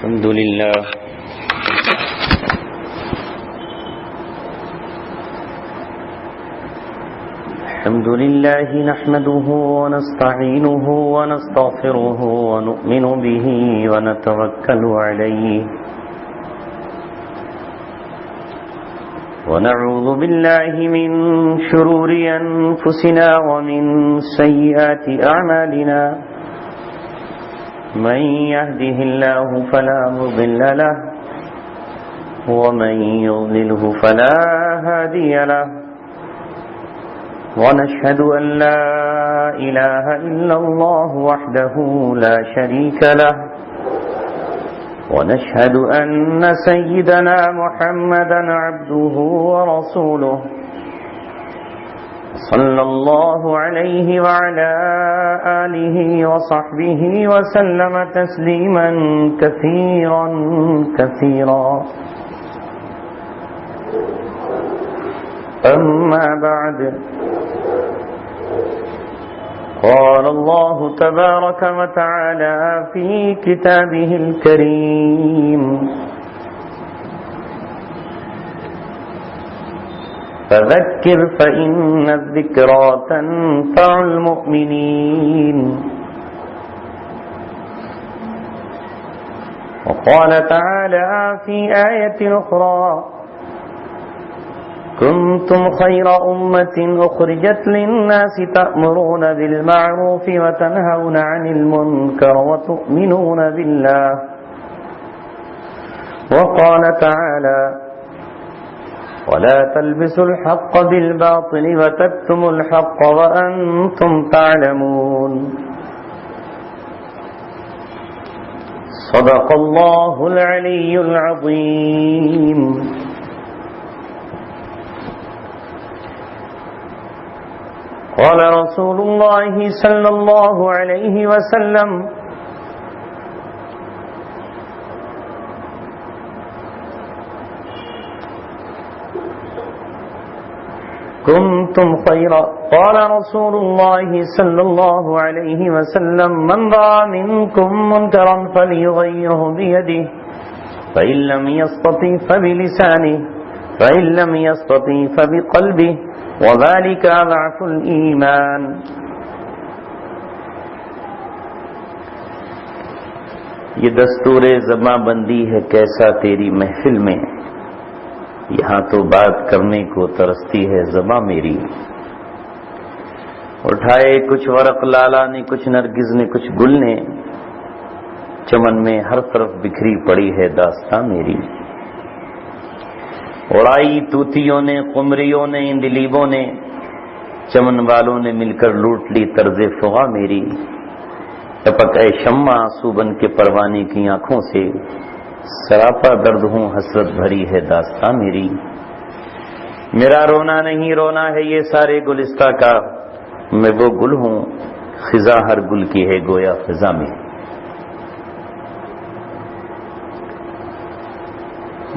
الحمد لله نحمده ونستعينه ونستغفره ونؤمن به ونتوكل عليه ونعوذ بالله من شرور أنفسنا ومن سيئات أعمالنا من يهده الله فلا مضل له ومن يضلله فلا هادي له ونشهد أن لا إله إلا الله وحده لا شريك له ونشهد أن سيدنا محمدا عبده ورسوله صلى الله عليه وعلى آله وصحبه وسلم تسليما كثيرا كثيرا أما بعد قال الله تبارك وتعالى في كتابه الكريم فذكر فإن الذكرى تنفع المؤمنين وقال تعالى في آية أخرى كنتم خير أمة أخرجت للناس تأمرون بالمعروف وتنهون عن المنكر وتؤمنون بالله وقال تعالى ولا تلبسوا الحق بالباطل وتكتموا الحق وأنتم تعلمون صدق الله العلي العظيم قال رسول الله صلى الله عليه وسلم كنتم خيرا قال رسول الله صلى الله عليه وسلم من رأى منكم منكرا فليغيره بيده فإن لم يستطع فبلسانه فإن لم يستطع فبقلبه وذلك ضعف الإيمان یہ دستور زباں بندی ہے کیسا تیری محفل میں، یہاں تو بات کرنے کو ترستی ہے زباں میری۔ اٹھائے کچھ ورق لالا نے، کچھ نرگس نے، کچھ گل نے، چمن میں ہر طرف بکھری پڑی ہے داستاں میری۔ اڑائی طوطیوں نے، قمریوں نے، اندلیبوں نے، چمن والوں نے مل کر لوٹ لی طرز فغاں میری۔ ٹپک اے شمع آنسو بن کے پروانے کی آنکھوں سے، سراپا درد ہوں حسرت بھری ہے داستاں میری۔ میرا رونا نہیں رونا ہے یہ سارے گلستہ کا، میں وہ گل ہوں خزاں ہر گل کی ہے گویا خزاں میں۔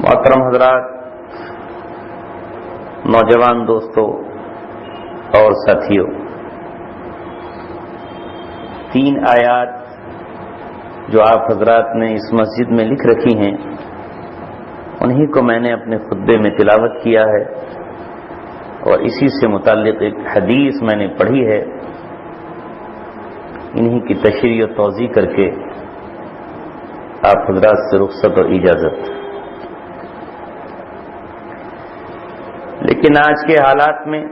محترم حضرات، نوجوان دوستوں اور ساتھیوں، 3 آیات جو آپ حضرات نے اس مسجد میں لکھ رکھی ہیں، انہی کو میں نے اپنے خطبے میں تلاوت کیا ہے، اور اسی سے متعلق ایک حدیث میں نے پڑھی ہے، انہی کی تشریح و توضیح کر کے آپ حضرات سے رخصت اور اجازت۔ لیکن آج کے حالات میں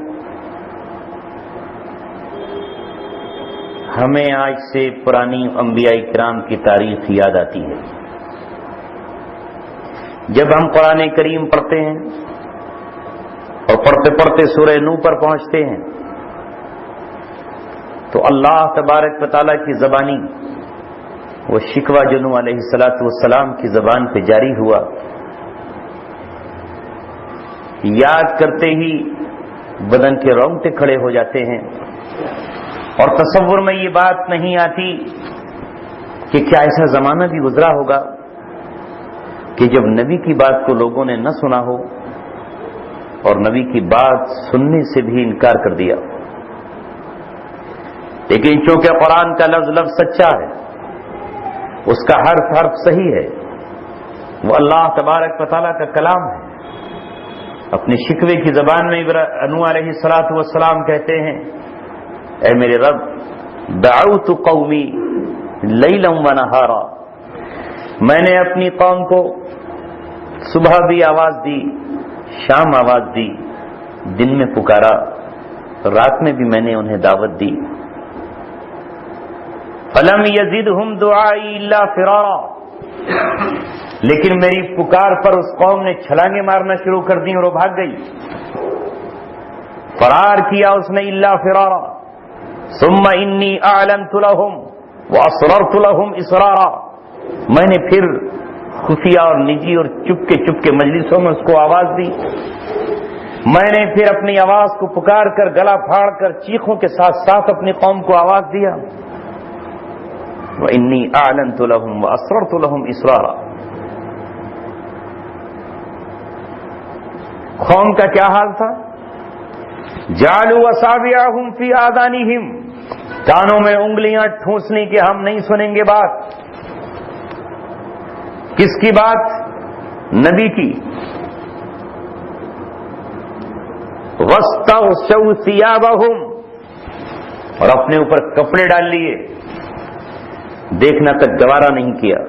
ہمیں آج سے پرانی انبیاء کرام کی تاریخ یاد آتی ہے۔ جب ہم قرآن کریم پڑھتے ہیں اور پڑھتے پڑھتے سورہ نوح پر پہنچتے ہیں تو اللہ تبارک و تعالیٰ کی زبانی وہ شکوہ جو نوح علیہ السلام کی زبان پہ جاری ہوا، یاد کرتے ہی بدن کے رونگٹے کھڑے ہو جاتے ہیں، اور تصور میں یہ بات نہیں آتی کہ کیا ایسا زمانہ بھی گزرا ہوگا کہ جب نبی کی بات کو لوگوں نے نہ سنا ہو اور نبی کی بات سننے سے بھی انکار کر دیا۔ لیکن چونکہ قرآن کا لفظ لفظ سچا ہے، اس کا حرف حرف صحیح ہے، وہ اللہ تبارک و تعالیٰ کا کلام ہے. اپنے شکوے کی زبان میں نوح علیہ الصلوۃ والسلام کہتے ہیں اے میرے رب دعوت قومی لیلا و نہارا، میں نے اپنی قوم کو صبح بھی آواز دی، شام آواز دی، دن میں پکارا، رات میں بھی میں نے انہیں دعوت دی. فلم یزدہم دعائی الا فرارا، لیکن میری پکار پر اس قوم نے چھلانگیں مارنا شروع کر دی اور وہ بھاگ گئی. فرار کیا اس نے الا فرارا. ثم انی اعلنت لهم واسررت لهم اسرارا، میں نے پھر خفیہ اور نجی اور چپ کے مجلسوں میں اس کو آواز دی. میں نے پھر اپنی آواز کو پکار کر گلا پھاڑ کر چیخوں کے ساتھ ساتھ اپنی قوم کو آواز دیا. وانی اعلنت لهم واسررت لهم اسرارا. قوم کا کیا حال تھا؟ جعلوا اصابعهم فی آذانہم، کانوں میں انگلیاں ٹھونسنے کہ ہم نہیں سنیں گے بات. کس کی بات؟ نبی کی. واستغشوا ثیابہم، اور اپنے اوپر کپڑے ڈال لیے، دیکھنا تک گوارا نہیں کیا.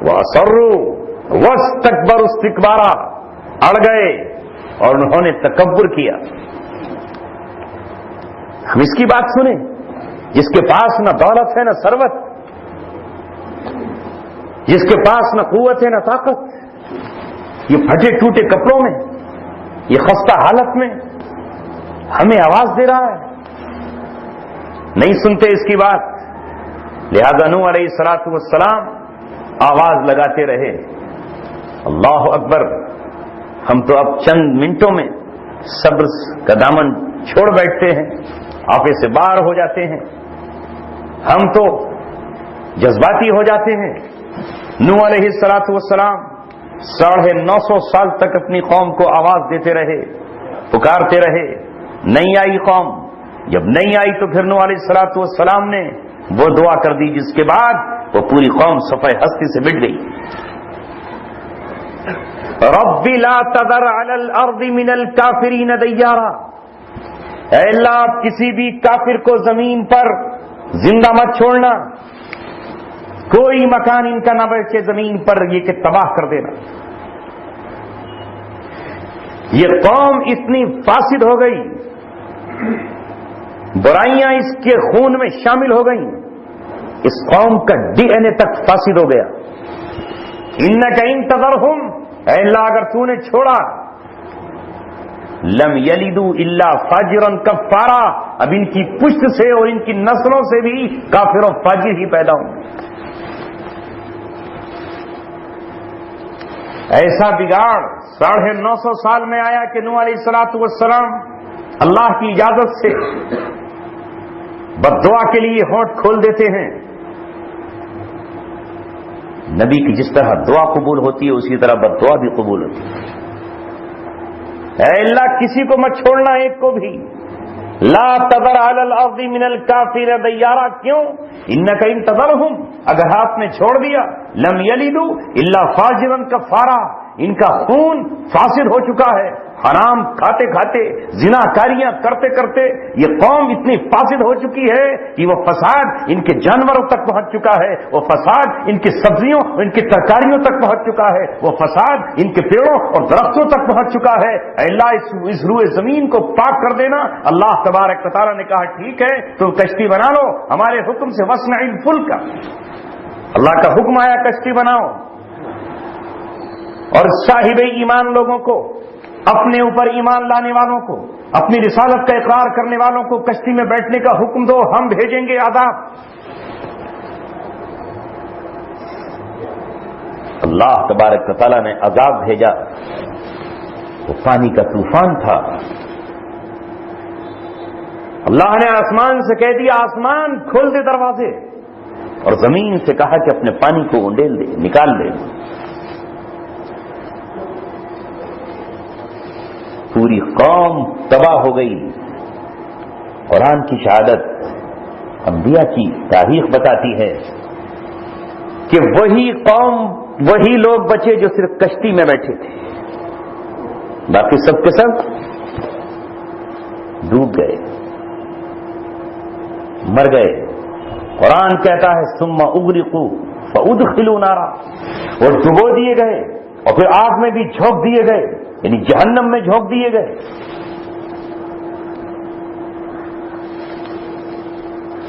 واصروا واستکبروا استکبارا، اڑ گئے اور انہوں نے تکبر کیا. ہم اس کی بات سنیں جس کے پاس نہ دولت ہے نہ ثروت، جس کے پاس نہ قوت ہے نہ طاقت، یہ پھٹے ٹوٹے کپڑوں میں، یہ خستہ حالت میں ہمیں آواز دے رہا ہے. نہیں سنتے اس کی بات. لہذا نوح علیہ الصلوۃ والسلام آواز لگاتے رہے. اللہ اکبر. ہم تو اب چند منٹوں میں صبر کا دامن چھوڑ بیٹھتے ہیں، آپے سے باہر ہو جاتے ہیں، ہم تو جذباتی ہو جاتے ہیں. نوح علیہ الصلوۃ والسلام 950 سال تک اپنی قوم کو آواز دیتے رہے، پکارتے رہے. نہیں آئی قوم. جب نہیں آئی تو پھر نوح علیہ الصلوۃ والسلام نے وہ دعا کر دی جس کے بعد وہ پوری قوم صفحہ ہستی سے مٹ گئی. رب لا تذر علی الارض من الکافرین دیارا، اے اللہ آپ کسی بھی کافر کو زمین پر زندہ مت چھوڑنا، کوئی مکان ان کا نہ بچے زمین پر، یہ کہ تباہ کر دینا. یہ قوم اتنی فاسد ہو گئی، برائیاں اس کے خون میں شامل ہو گئیں، اس قوم کا ڈی این اے تک فاسد ہو گیا. انک ان تذرہم، اے اللہ اگر تو نے چھوڑا، لم یلدوا الا فاجرا کفارا، اب ان کی پشت سے اور ان کی نسلوں سے بھی کافر و فاجر ہی پیدا ہوں. ایسا بگاڑ 950 سال میں آیا کہ نوح علیہ الصلوۃ والسلام اللہ کی اجازت سے بد دعا کے لیے ہونٹ کھول دیتے ہیں. نبی کی جس طرح دعا قبول ہوتی ہے اسی طرح بد دعا بھی قبول ہوتی ہے. اے اللہ کسی کو مت چھوڑنا، ایک کو بھی. لا تذر علی الارض من الکافرین دیارا، کیوں؟ انک ان تذرہم، اگر آپ نے چھوڑ دیا، لم یلدوا الا فاجرا کفارا، ان کا خون فاسد ہو چکا ہے، حرام کھاتے کھاتے، زنا کاریاں کرتے کرتے یہ قوم اتنی فاسد ہو چکی ہے کہ وہ فساد ان کے جانوروں تک پہنچ چکا ہے، وہ فساد ان کی سبزیوں ان کی ترکاریوں تک پہنچ چکا ہے، وہ فساد ان کے پیڑوں اور درختوں تک پہنچ چکا ہے. اے اللہ اس روئے زمین کو پاک کر دینا. اللہ تبارک و تعالیٰ نے کہا ٹھیک ہے تم کشتی بنا لو ہمارے حکم سے، وصنع الفلک، اللہ کا حکم آیا کشتی بناؤ. اور صاحب ایمان لوگوں کو، اپنے اوپر ایمان لانے والوں کو، اپنی رسالت کا اقرار کرنے والوں کو کشتی میں بیٹھنے کا حکم دو، ہم بھیجیں گے عذاب. اللہ تبارک و تعالیٰ نے عذاب بھیجا، وہ پانی کا طوفان تھا. اللہ نے آسمان سے کہہ دیا آسمان کھول دے دروازے، اور زمین سے کہا کہ اپنے پانی کو انڈیل دے، نکال دے. پوری قوم تباہ ہو گئی. قرآن کی شہادت، انبیاء کی تاریخ بتاتی ہے کہ وہی قوم وہی لوگ بچے جو صرف کشتی میں بیٹھے تھے، باقی سب کے سب ڈوب گئے، مر گئے۔ قرآن کہتا ہے ثم اغرقوا فادخلوا نارا، وہ ڈبو دیے گئے اور پھر آگ میں بھی جھونک دیے گئے، یعنی جہنم میں جھونک دیے گئے۔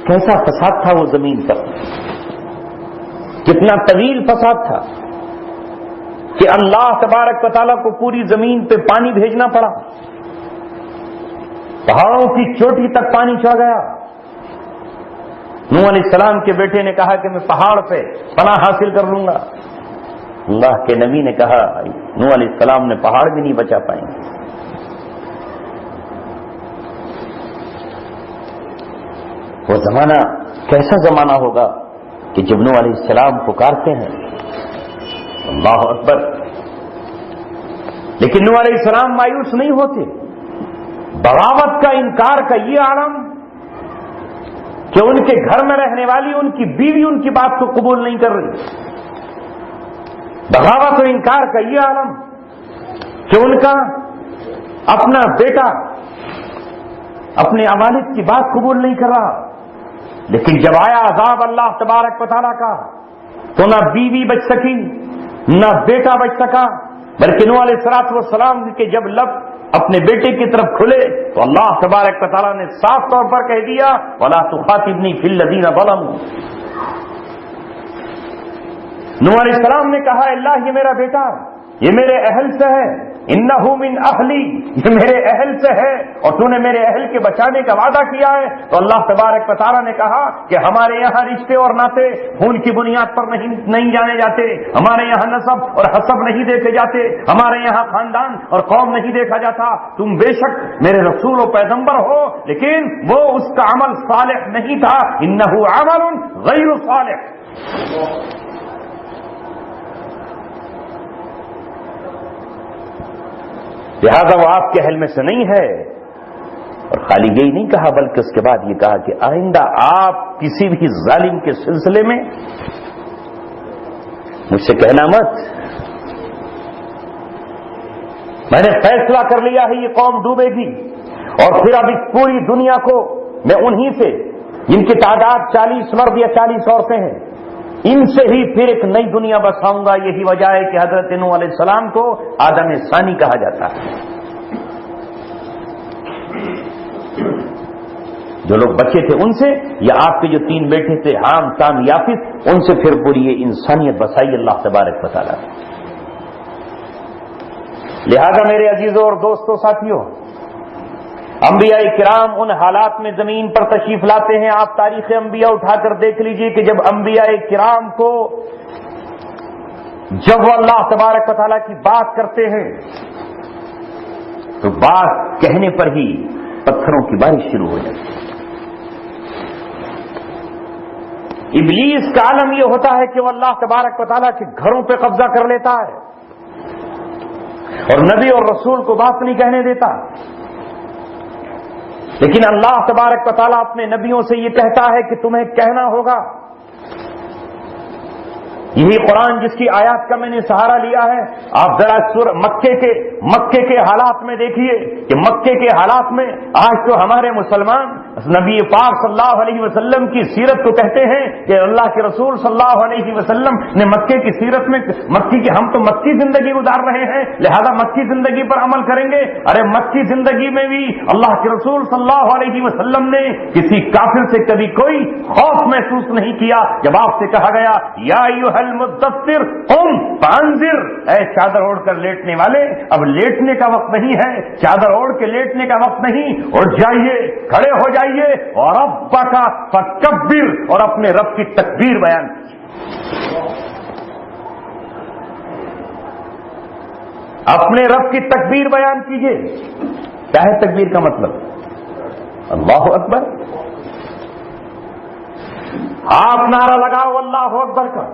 کیسا فساد تھا وہ زمین پر، کتنا طویل فساد تھا کہ اللہ تبارک و تعالیٰ کو پوری زمین پہ پانی بھیجنا پڑا، پہاڑوں کی چوٹی تک پانی چڑھ گیا۔ نوح علیہ السلام کے بیٹے نے کہا کہ میں پہاڑ پہ پناہ حاصل کر لوں گا، اللہ کے نبی نے کہا نوح علیہ السلام نے پہاڑ بھی نہیں بچا پائیں گے۔ وہ زمانہ کیسا زمانہ ہوگا کہ جب نوح علیہ السلام پکارتے ہیں اللہ اکبر، لیکن نوح علیہ السلام مایوس نہیں ہوتے۔ بغاوت کا، انکار کا یہ عالم کہ ان کے گھر میں رہنے والی ان کی بیوی ان کی بات کو قبول نہیں کر رہی، بغاوت و انکار کا یہ عالم کہ ان کا اپنا بیٹا اپنے والد کی بات قبول نہیں کر رہا۔ لیکن جب آیا عذاب اللہ تبارک و تعالیٰ کا تو نہ بیوی بچ سکی نہ بیٹا بچ سکا، بلکہ نوح علیہ السلام کے جب لب اپنے بیٹے کی طرف کھلے تو اللہ تبارک و تعالیٰ نے صاف طور پر کہہ دیا وَلَا تُخَاطِبْنِي فِي الَّذِينَ ظَلَمُوا۔ نوح علیہ السلام نے کہا اللہ یہ میرا بیٹا، یہ میرے اہل سے ہے، انہو من اہلی، یہ میرے اہل سے ہے اور تو نے میرے اہل کے بچانے کا وعدہ کیا ہے۔ تو اللہ تبارک و تعالیٰ نے کہا کہ ہمارے یہاں رشتے اور ناطے خون کی بنیاد پر نہیں جانے جاتے، ہمارے یہاں نسب اور حسب نہیں دیکھے جاتے، ہمارے یہاں خاندان اور قوم نہیں دیکھا جاتا۔ تم بے شک میرے رسول و پیغمبر ہو، لیکن وہ اس کا عمل صالح نہیں تھا، انہو عمل غیر صالح۔ لہذا وہ آپ کے اہل میں سے نہیں ہے۔ اور خالی یہی نہیں کہا بلکہ اس کے بعد یہ کہا کہ آئندہ آپ کسی بھی ظالم کے سلسلے میں مجھ سے کہنا مت، میں نے فیصلہ کر لیا ہے یہ قوم ڈوبے گی، اور پھر اب اس پوری دنیا کو میں انہی سے جن کی تعداد 40 مرد یا 40 عورتیں ہیں ان سے ہی پھر ایک نئی دنیا بساؤں گا۔ یہی وجہ ہے کہ حضرت نوح علیہ السلام کو آدم ثانی کہا جاتا ہے۔ جو لوگ بچے تھے ان سے، یا آپ کے جو 3 بیٹے تھے حام، سام، یافت، ان سے پھر پوری یہ انسانیت بسائی اللہ تبارک و تعالیٰ۔ لہذا میرے عزیزوں اور دوستوں ساتھیوں، انبیاء کرام ان حالات میں زمین پر تشریف لاتے ہیں۔ آپ تاریخ انبیاء اٹھا کر دیکھ لیجئے کہ جب انبیاء کرام کو جب وہ اللہ تبارک و تعالیٰ کی بات کرتے ہیں تو بات کہنے پر ہی پتھروں کی بارش شروع ہو جاتی ہے۔ ابلیس کا عالم یہ ہوتا ہے کہ وہ اللہ تبارک و تعالیٰ کے گھروں پہ قبضہ کر لیتا ہے اور نبی اور رسول کو بات نہیں کہنے دیتا۔ لیکن اللہ تبارک و تعالیٰ اپنے نبیوں سے یہ کہتا ہے کہ تمہیں کہنا ہوگا۔ یہی قرآن جس کی آیات کا میں نے سہارا لیا ہے، آپ ذرا مکے کے حالات میں دیکھیے کہ مکے کے حالات میں آج تو ہمارے مسلمان نبی پاک صلی اللہ علیہ وسلم کی سیرت کو کہتے ہیں کہ اللہ کے رسول صلی اللہ علیہ وسلم نے مکے کی سیرت میں ہم تو مکی زندگی گزار رہے ہیں لہذا مکی زندگی پر عمل کریں گے۔ ارے مکی زندگی میں بھی اللہ کے رسول صلی اللہ علیہ وسلم نے کسی کافر سے کبھی کوئی خوف محسوس نہیں کیا جب آپ سے کہا گیا یا ایھا المدثر قم فانذر، اے چادر اوڑھ کر لیٹنے والے اب لیٹنے کا وقت نہیں ہے، چادر اوڑھ کے لیٹنے کا وقت نہیں، اٹھ جائیے، کھڑے ہو جائیے، اور ربک فکبر، اور اپنے رب کی تکبیر بیان کیجیے، اپنے رب کی تکبیر بیان کیجیے۔ کیا ہے تکبیر کا مطلب؟ اللہ اکبر۔ آپ نعرہ لگاؤ اللہ اکبر کا،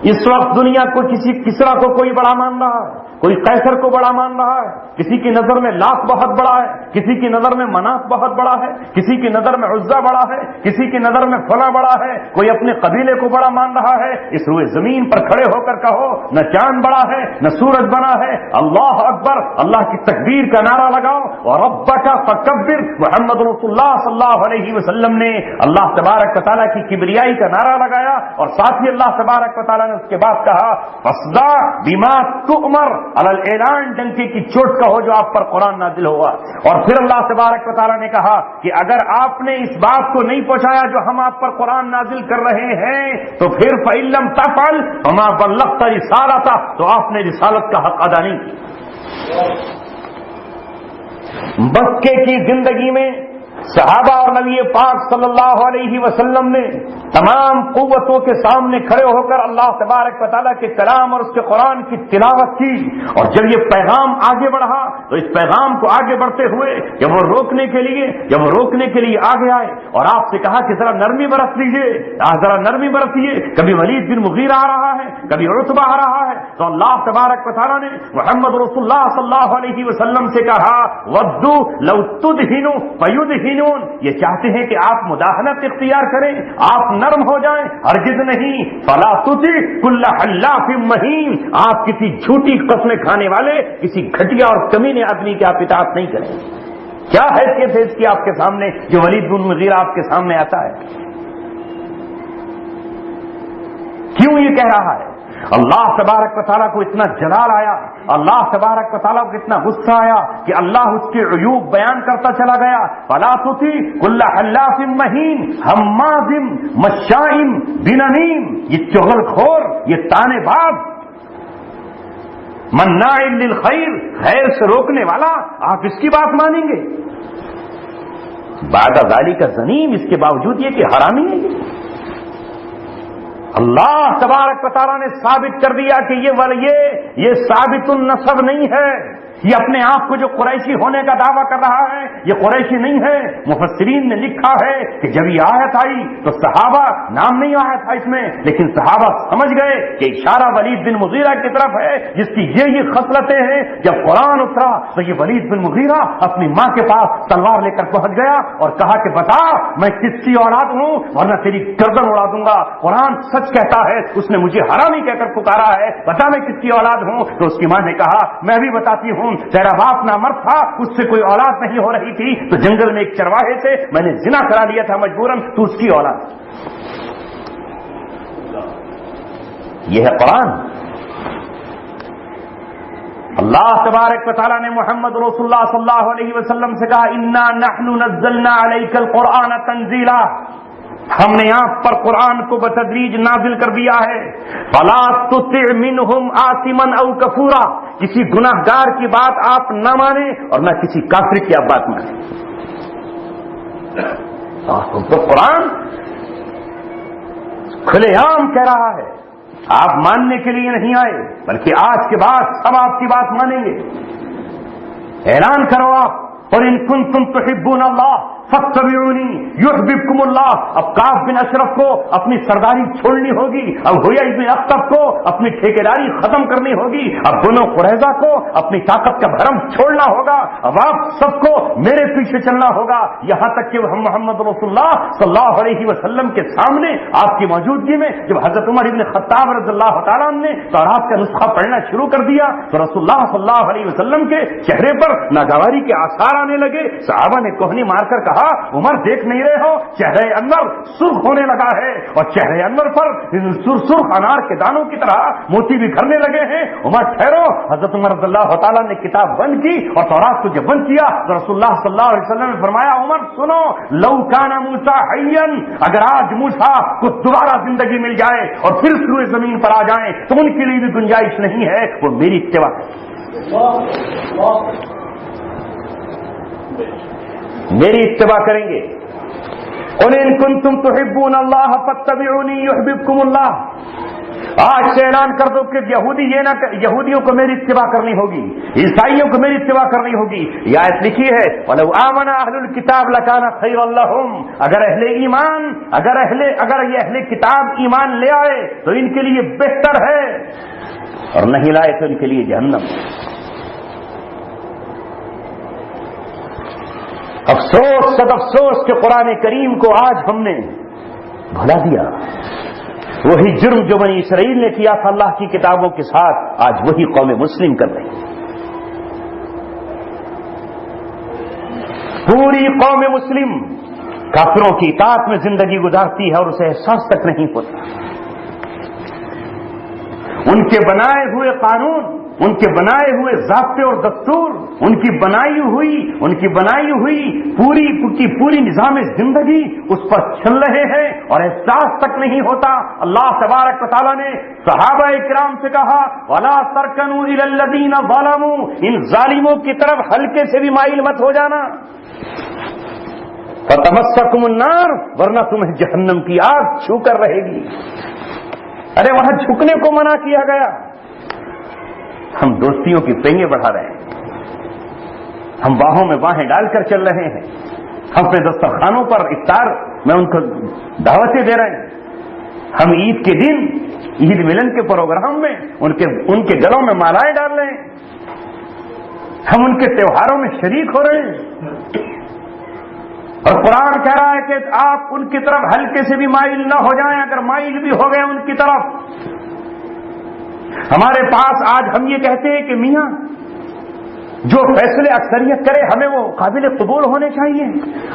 اس وقت دنیا کو کسی کسرا کو کوئی بڑا مان رہا ہے، کوئی قیصر کو بڑا مان رہا ہے، کسی کی نظر میں لات بہت بڑا ہے، کسی کی نظر میں منات بہت بڑا ہے، کسی کی نظر میں عزا بڑا ہے، کسی کی نظر میں فلاں بڑا ہے، کوئی اپنے قبیلے کو بڑا مان رہا ہے۔ اس روئے زمین پر کھڑے ہو کر کہو نہ چاند بڑا ہے نہ سورج بڑا ہے، اللہ اکبر، اللہ کی تکبیر کا نعرہ لگاؤ، اور ربک فکبر، محمد رسول اللہ صلی اللہ علیہ وسلم نے اللہ تبارک و تعالیٰ کی کبریائی کا نعرہ لگایا، اور ساتھ ہی اللہ تبارک و تعالیٰ نے اس کے بعد کہا فاصدع بما تؤمر، علی الاعلان، ڈنکے کی چوٹ کہو جو آپ پر قرآن نازل ہوا۔ اور پھر اللہ تبارک و تعالیٰ نے کہا کہ اگر آپ نے اس بات کو نہیں پہنچایا جو ہم آپ پر قرآن نازل کر رہے ہیں تو پھر فإن لم تفعل فما بلغت رسالتہ، تو آپ نے رسالت کا حق ادا نہیں کیا۔ مکے کی زندگی میں صحابہ اور نبی پاک صلی اللہ علیہ وسلم نے تمام قوتوں کے سامنے کھڑے ہو کر اللہ تبارک و تعالیٰ کے کلام اور اس کے قرآن کی تلاوت کی، اور جب یہ پیغام آگے بڑھا تو اس پیغام کو آگے بڑھتے ہوئے جب وہ روکنے کے لیے آگے آئے اور آپ سے کہا کہ ذرا نرمی برت لیجیے، ذرا نرمی برتیے، کبھی ولید بن مغیرہ آ رہا ہے، کبھی عتبہ آ رہا ہے، تو اللہ تبارک و تعالیٰ نے محمد رسول اللہ صلی اللہ علیہ وسلم سے کہا ودوا لو تدہنوا فیدہنون، یہ چاہتے ہیں کہ آپ مداہنت اختیار کریں، آپ نرم ہو جائیں، ہرگز نہیں، فلا تطع کل حلاف مہین، آپ کسی جھوٹی قسمیں کھانے والے، کسی گھٹیا اور کمینے آدمی کی آپ اطاعت نہیں کریں۔ کیا حیثیت ہے اس کی آپ کے سامنے جو ولید بن مغیرہ آپ کے سامنے آتا ہے؟ کیوں یہ کہہ رہا ہے؟ اللہ تبارک و تعالیٰ کو اتنا جلال آیا، اللہ تبارک و تعالیٰ کو اتنا غصہ آیا کہ اللہ اس کے عیوب بیان کرتا چلا گیا، فلا تطع کل حلاف مہین ہماز مشاء بنمیم، یہ چغل خور، یہ طعنہ باز، مناع للخیر، خیر سے روکنے والا، آپ اس کی بات مانیں گے؟ بعد ذالک زنیم، اس کے باوجود یہ کہ حرامی ہے۔ اللہ تبارک و تعالیٰ نے ثابت کر دیا کہ یہ ثابت النسب نہیں ہے، یہ اپنے آپ کو جو قریشی ہونے کا دعویٰ کر رہا ہے یہ قریشی نہیں ہے۔ مفسرین نے لکھا ہے کہ جب یہ آیت آئی تو صحابہ، نام نہیں آیا تھا اس میں، لیکن صحابہ سمجھ گئے کہ اشارہ ولید بن مغیرہ کی طرف ہے جس کی یہ خصلتیں ہیں۔ جب قرآن اترا تو یہ ولید بن مغیرہ اپنی ماں کے پاس تلوار لے کر پہنچ گیا اور کہا کہ بتا میں کس کی اولاد ہوں ورنہ تیری گردن اڑا دوں گا، قرآن سچ کہتا ہے، اس نے مجھے حرامی کہہ کر پکارا ہے، بتا میں کس کی اولاد ہوں۔ تو اس کی ماں نے کہا میں بھی بتاتی ہوں، تیرا باپ نامرد تھا، اس سے کوئی اولاد نہیں ہو رہی تھی، تو جنگل میں ایک چرواہے سے میں نے زنا کرا لیا تھا مجبوراً، تو اس کی اولاد۔ یہ ہے قرآن۔ اللہ تبارک و تعالیٰ نے محمد رسول اللہ صلی اللہ علیہ وسلم سے کہا انا نحن نزلنا علیک القرآن تنزیلا، ہم نے آپ پر قرآن کو بتدریج نازل کر دیا ہے۔ فلا تطع منہم آثما او کفورا، کسی گناہ گار کی بات آپ نہ مانیں اور نہ کسی کافر کی آپ بات مانیں۔ تو قرآن کھلے عام کہہ رہا ہے، آپ ماننے کے لیے نہیں آئے بلکہ آج کے بعد سب آپ کی بات مانیں گے۔ اعلان کرو آپ، اور ان کنتم تحبون اللہ فاتبعونی یحببکم اللہ۔ اب کعب بن اشرف کو اپنی سرداری چھوڑنی ہوگی، اب حیی بن اخطب کو اپنی ٹھیکیداری ختم کرنی ہوگی، اب بنو قریظہ کو اپنی طاقت کا بھرم چھوڑنا ہوگا، اب آپ سب کو میرے پیچھے چلنا ہوگا، یہاں تک کہ ہم محمد رسول اللہ صلی اللہ علیہ وسلم کے سامنے آپ کی موجودگی میں جب حضرت عمر بن خطاب رضی اللہ تعالیٰ عنہ نے تورات کا نسخہ پڑھنا شروع کر دیا تو رسول اللہ صلی اللہ علیہ وسلم کے چہرے پر ناگواری کے آثار آنے لگے۔ صحابہ نے کوہنی مار کر کہا عمر دیکھ نہیں رہے ہو چہرے انور سرخ ہونے لگا ہے اور چہرے انور پر سرخ انار کے دانوں کی طرح موتی بھی گھرنے لگے ہیں۔ عمر ٹھہرو۔ حضرت عمر رضی اللہ تعالیٰ نے کتاب بند کی اور تورات کو جب بند کیا تو رسول اللہ صلی اللہ علیہ وسلم نے فرمایا عمر سنو، لو کان موسیٰ حیا، اگر آج موسیٰ کو دوبارہ زندگی مل جائے اور پھر روئے زمین پر آ جائیں تو ان کے لیے بھی گنجائش نہیں ہے، وہ میری اتباع میری اتباع کریں گے۔ قل ان کنتم تحبون اللہ فاتبعونی یحببکم اللہ۔ آج سے اعلان کر دو کہ یہودیوں کو میری اتباع کرنی ہوگی، عیسائیوں کو میری اتباع کرنی ہوگی۔ یہ آیت لکھی ہے وَلَوْ آمَنَ أَهْلُ الْكِتَابِ لَكَانَ خَيْرًا لَهُمْ، اگر یہ اہل کتاب ایمان لے آئے تو ان کے لیے بہتر ہے، اور نہیں لائے تو ان کے لیے جہنم۔ افسوس صد افسوس کہ قرآن کریم کو آج ہم نے بھلا دیا۔ وہی جرم جو بنی اسرائیل نے کیا تھا اللہ کی کتابوں کے ساتھ، آج وہی قوم مسلم کر رہی ہے۔ پوری قوم مسلم کافروں کی اطاعت میں زندگی گزارتی ہے اور اسے احساس تک نہیں ہوتا۔ ان کے بنائے ہوئے قانون، ان کے بنائے ہوئے ضابطے اور دستور، ان کی بنائی ہوئی پوری نظام زندگی اس پر چل رہے ہیں اور احساس تک نہیں ہوتا۔ اللہ تبارک و تعالیٰ نے صحابہ کرام سے کہا وَلَا تَرْكَنُوا إِلَى الَّذِينَ ظَلَمُوا، ان ظالموں کی طرف ہلکے سے بھی مائل مت ہو جانا، فَتَمَسَّكُمُ النَّارُ، ورنہ تمہیں جہنم کی آگ چھو کر رہے گی۔ ارے وہاں جھکنے کو منع کیا گیا، ہم دوستیوں کی پینگیں بڑھا رہے ہیں، ہم باہوں میں باہیں ڈال کر چل رہے ہیں، ہم اپنے دسترخوانوں پر افطار میں ان کو دعوتیں دے رہے ہیں، ہم عید کے دن عید ملن کے پروگرام میں ان کے گلوں میں مالائیں ڈال رہے ہیں، ہم ان کے تہواروں میں شریک ہو رہے ہیں، اور قرآن کہہ رہا ہے کہ آپ ان کی طرف ہلکے سے بھی مائل نہ ہو جائیں، اگر مائل بھی ہو گئے ان کی طرف۔ ہمارے پاس آج ہم یہ کہتے ہیں کہ میاں جو فیصلے اکثریت کرے ہمیں وہ قابل قبول ہونے چاہیے۔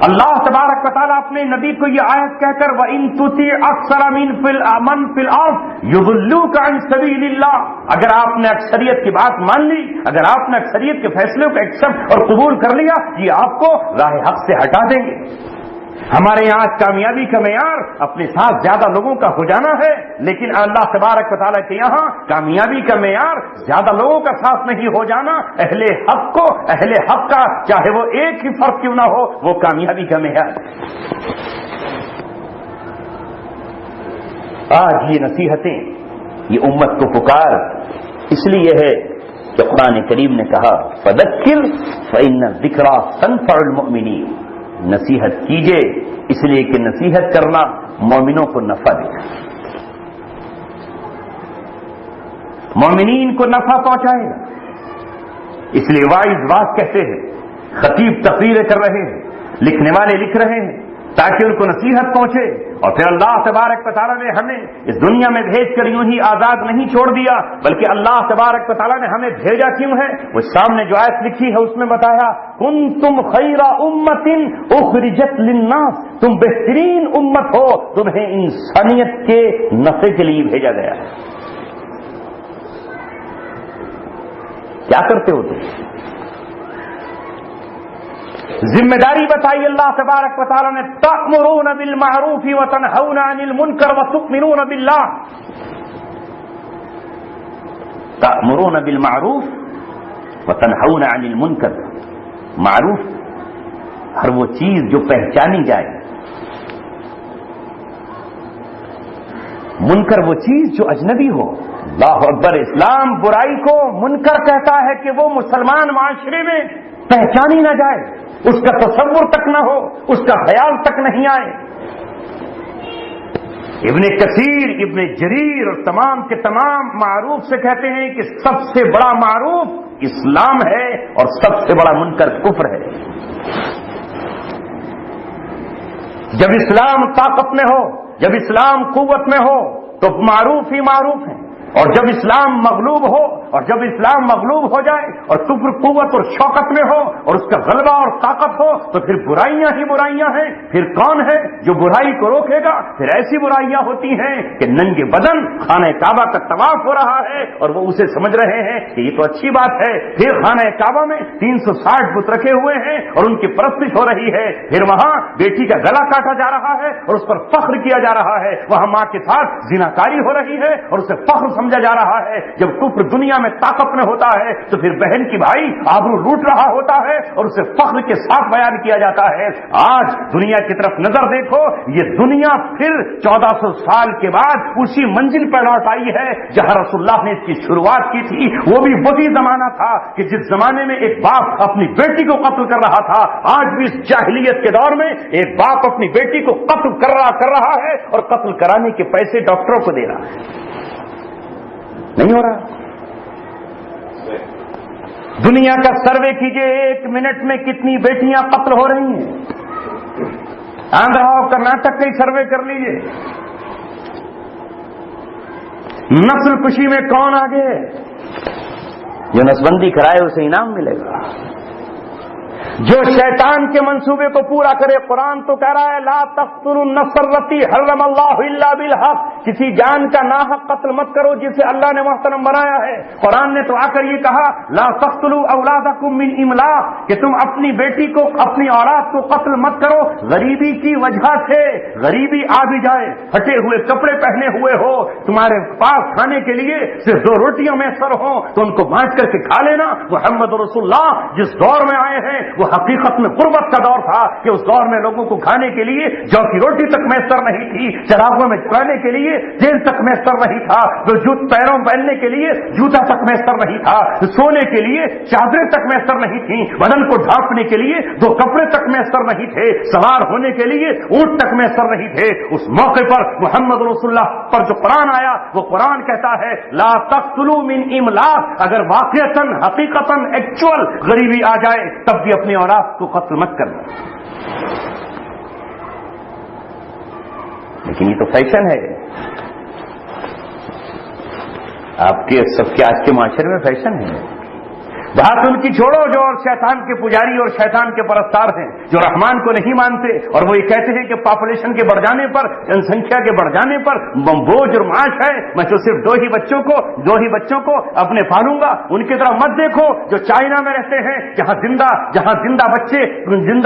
اللہ تبارک و تعالیٰ اپنے نبی کو یہ آیت کہہ کر وَإِن تُطِعْ أَكْثَرَ مِن فِي الْأَرْضِ يُضِلُّوكَ عَن سَبِيلِ اللَّهِ، اگر آپ نے اکثریت کی بات مان لی، اگر آپ نے اکثریت کے فیصلوں کو ایکسپٹ اور قبول کر لیا، یہ آپ کو راہ حق سے ہٹا دیں گے۔ ہمارے یہاں کامیابی کا معیار اپنے ساتھ زیادہ لوگوں کا ہو جانا ہے، لیکن اللہ تبارک و تعالیٰ کے یہاں کامیابی کا معیار زیادہ لوگوں کا ساتھ نہیں ہو جانا، اہل حق کا چاہے وہ ایک ہی فرد کیوں نہ ہو، وہ کامیابی کا معیار۔ آج یہ نصیحتیں، یہ امت کو پکار اس لیے ہے کہ قرآن کریم نے کہا فذکر فإن الذکریٰ تنفع المؤمنین، نصیحت کیجئے اس لیے کہ نصیحت کرنا مومنوں کو نفع دے گا، مومنین کو نفع پہنچائے گا۔ اس لیے وائز بات کہتے ہیں، خطیب تقریریں کر رہے ہیں، لکھنے والے لکھ رہے ہیں تاکہ ان کو نصیحت پہنچے، اور پھر اللہ تبارک و تعالیٰ نے ہمیں اس دنیا میں بھیج کر یوں ہی آزاد نہیں چھوڑ دیا، بلکہ اللہ تبارک و تعالیٰ نے ہمیں بھیجا کیوں ہے؟ وہ سامنے جو آیت لکھی ہے اس میں بتایا کنتم خیر امت اخرجت للناس، تم بہترین امت ہو، تمہیں انسانیت کے نفع کے لیے بھیجا گیا ہے۔ کیا کرتے ہو تم؟ ذمہ داری بتائی اللہ تبارک و تعالیٰ نے، تأمرون بالمعروف وتنہون عن المنکر وتؤمنون باللہ، تأمرون بالمعروف وتنہون عن المنکر، معروف ہر وہ چیز جو پہچانی جائے، منکر وہ چیز جو اجنبی ہو۔ اللہ اکبر، اسلام برائی کو منکر کہتا ہے کہ وہ مسلمان معاشرے میں پہچانی نہ جائے، اس کا تصور تک نہ ہو، اس کا خیال تک نہیں آئے۔ ابن کثیر، ابن جریر اور تمام کے تمام معروف سے کہتے ہیں کہ سب سے بڑا معروف اسلام ہے اور سب سے بڑا منکر کفر ہے۔ جب اسلام طاقت میں ہو، جب اسلام قوت میں ہو تو معروف ہی معروف ہے، اور جب اسلام مغلوب ہو، اور جب اسلام مغلوب ہو جائے اور کفر قوت اور شوکت میں ہو اور اس کا غلبہ اور طاقت ہو تو پھر برائیاں ہی برائیاں ہیں۔ پھر کون ہے جو برائی کو روکے گا؟ پھر ایسی برائیاں ہوتی ہیں کہ ننگے بدن خانہ کعبہ کا طواف ہو رہا ہے اور وہ اسے سمجھ رہے ہیں کہ یہ تو اچھی بات ہے، پھر خانہ کعبہ میں 360 بت رکھے ہوئے ہیں اور ان کی پرستش ہو رہی ہے، پھر وہاں بیٹی کا گلا کاٹا جا رہا ہے اور اس پر فخر کیا جا رہا ہے، وہاں ماں کے ساتھ زناکاری ہو رہی ہے اور اسے فخر سمجھا جا رہا ہے. جب کفر دنیا میں طاقت میں ہوتا ہے تو پھر بہن کی بھائی آبرو لوٹ رہا ہوتا ہے اور اسے فخر کے ساتھ بیان کیا جاتا ہے. آج دنیا کی طرف نظر دیکھو, یہ دنیا پھر 1400 سال کے بعد اسی منزل پر لوٹ آئی ہے جہاں رسول اللہ نے اس کی شروعات کی تھی. وہ بھی وہی زمانہ تھا کہ جس زمانے میں ایک باپ اپنی بیٹی کو قتل کر رہا تھا. آج بھی اس جاہلیت کے دور میں ایک باپ اپنی بیٹی کو قتل کر رہا ہے اور قتل کرانے کے پیسے ڈاکٹروں کو دے رہا ہے. نہیں ہو رہا. دنیا کا سروے کیجئے, 1 منٹ میں کتنی بیٹیاں قتل ہو رہی ہیں. آندھرا اور کرناٹک کا ہی سروے کر لیجئے. نسل کشی میں کون آگے ہے؟ جو نسبندی کرائے اسے انعام ملے گا. جو شیطان کے منصوبے کو پورا کرے. قرآن تو کہہ رہا ہے لا تقتلوا النفس التي حرم اللہ الا بالحق, کسی جان کا ناحق قتل مت کرو جسے اللہ نے محترم بنایا ہے. قرآن نے تو آ کر یہ کہا لا تقتلوا اولادکم من املاق, کہ تم اپنی بیٹی کو, اپنی اولاد کو قتل مت کرو غریبی کی وجہ سے. غریبی آ بھی جائے, پھٹے ہوئے کپڑے پہنے ہوئے ہو, تمہارے پاس کھانے کے لیے صرف 2 روٹیاں میسر ہوں تو ان کو بانٹ کر کے کھا لینا. محمد رسول اللہ جس دور میں آئے ہیں وہ حقیقت میں غربت کا دور تھا کہ اس دور میں لوگوں کو کھانے کے لیے جو کی روٹی تک میسر نہیں تھی, چراغوں میں جلانے کے لیے تیل تک میسر نہیں تھا, پیروں پہننے کے لیے جوتا تک میسر نہیں تھا, سونے کے لیے چادریں تک میسر نہیں تھیں, بدن کو ڈھانپنے کے لیے 2 کپڑے تک میسر نہیں تھے, سوار ہونے کے لیے اونٹ تک میسر نہیں تھے. اس موقع پر محمد رسول اللہ پر جو قرآن آیا وہ قرآن کہتا ہے لا تقتلوا من املاق, اگر واقعتاً حقیقتاً ایکچوئل غریبی آ جائے تب بھی اپنی اولاد کو قتل مت کرنا. لیکن یہ تو فیشن ہے. آپ کے سب کے آج کے معاشرے میں فیشن ہے. بات ان کی چھوڑو جو اور شیطان کے پجاری اور شیطان کے پرستار ہیں, جو رحمان کو نہیں مانتے اور وہ یہ کہتے ہیں کہ پاپولیشن کے بڑھ جانے پر, جن سنکھیا کے بڑھ جانے پر بوجھ اور معاش ہے, میں تو صرف 2 ہی بچوں کو اپنے پالوں گا. ان کی طرح مت دیکھو جو چائنا میں رہتے ہیں جہاں زندہ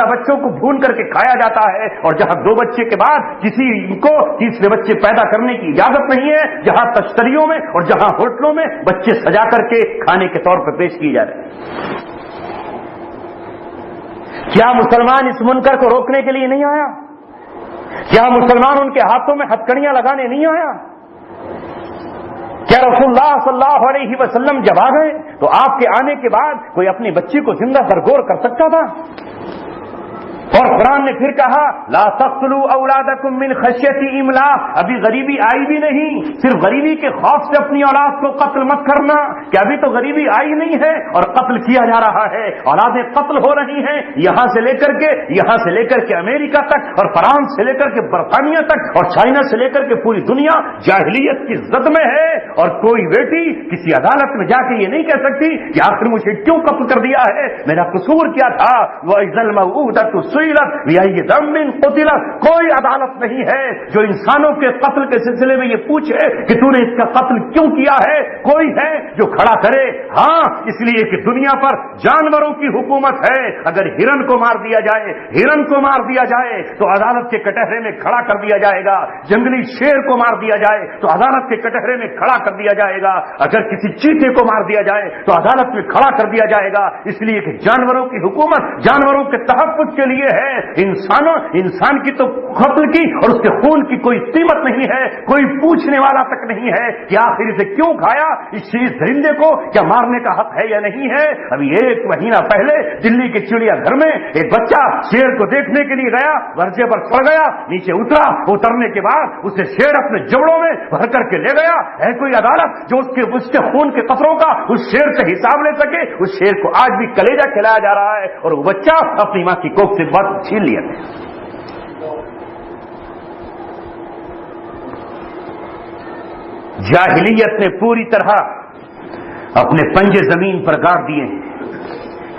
بچوں کو بھون کر کے کھایا جاتا ہے, اور جہاں 2 بچے کے بعد کسی کو تیسرے بچے پیدا کرنے کی اجازت نہیں ہے, جہاں تشتریوں میں اور جہاں ہوٹلوں میں بچے سجا کر کے کھانے کے طور پر پیش کیے جا رہے ہیں. کیا مسلمان اس منکر کو روکنے کے لیے نہیں آیا؟ کیا مسلمان ان کے ہاتھوں میں ہتکڑیاں لگانے نہیں آیا؟ کیا رسول اللہ صلی اللہ علیہ وسلم جب آ گئے تو آپ کے آنے کے بعد کوئی اپنی بچی کو زندہ درگور کر سکتا تھا؟ اور قرآن نے پھر کہا لا تقتلوا اولادکم من خشیۃ املاق, ابھی غریبی آئی بھی نہیں, صرف غریبی کے خوف سے اپنی اولاد کو قتل مت کرنا. کہ ابھی تو غریبی آئی نہیں ہے اور قتل کیا جا رہا ہے, اولادیں قتل ہو رہی ہیں یہاں سے لے کر کے امریکہ تک, اور فرانس سے لے کر کے برطانیہ تک, اور چائنا سے لے کر کے پوری دنیا جاہلیت کی زد میں ہے. اور کوئی بیٹی کسی عدالت میں جا کے یہ نہیں کہہ سکتی کہ آخر مجھے کیوں قتل کر دیا ہے, میرا قصور کیا تھا. وَإِذَا الْمَوْءُودَةُ سُئِلَتْ بِأَيِّ ذَنبٍ قُتِلَتْ, کوئی عدالت نہیں ہے جو انسانوں کے قتل کے سلسلے میں یہ پوچھے کہ تو نے اس کا قتل کیوں کیا ہے. کوئی ہے جو کھڑا کرے؟ ہاں, اس لیے کہ دنیا پر جانوروں کی حکومت ہے. اگر ہرن کو مار دیا جائے تو عدالت کے کٹہرے میں کھڑا کر دیا جائے گا. جنگلی شیر کو مار دیا جائے تو عدالت کے کٹہرے میں کھڑا کر دیا جائے گا. اگر کسی چیتے کو مار دیا جائے تو عدالت میں کھڑا کر دیا جائے گا. اس لیے کہ جانوروں کی حکومت جانوروں کے تحفظ کے لیے ہے. انسان کی تو قتل کی اور اس کے خون کی کوئی قیمت نہیں ہے, کوئی پوچھنے والا تک نہیں ہے کہ آخر اسے کیوں کھایا, اس درندے کو کیا مارنے کا حق ہے یا نہیں ہے. ابھی 1 مہینہ پہلے دلی کے چڑیا گھر میں ایک بچہ شیر کو دیکھنے کے لیے گیا, ورجے پر چڑھ گیا, نیچے اترنے کے بعد اسے شیر اپنے جوڑوں میں بھر کر کے لے گیا. ہے کوئی عدالت جو اس کے خون کے قطروں کا اس شیر سے حساب لے سکے؟ اس شیر کو آج بھی کلیجہ کھلایا جا رہا ہے اور وہ بچہ اپنی ماں کی کوکھ سے بات چھین لیا. جاہلیت نے پوری طرح اپنے پنجے زمین پر گاڑ دیے.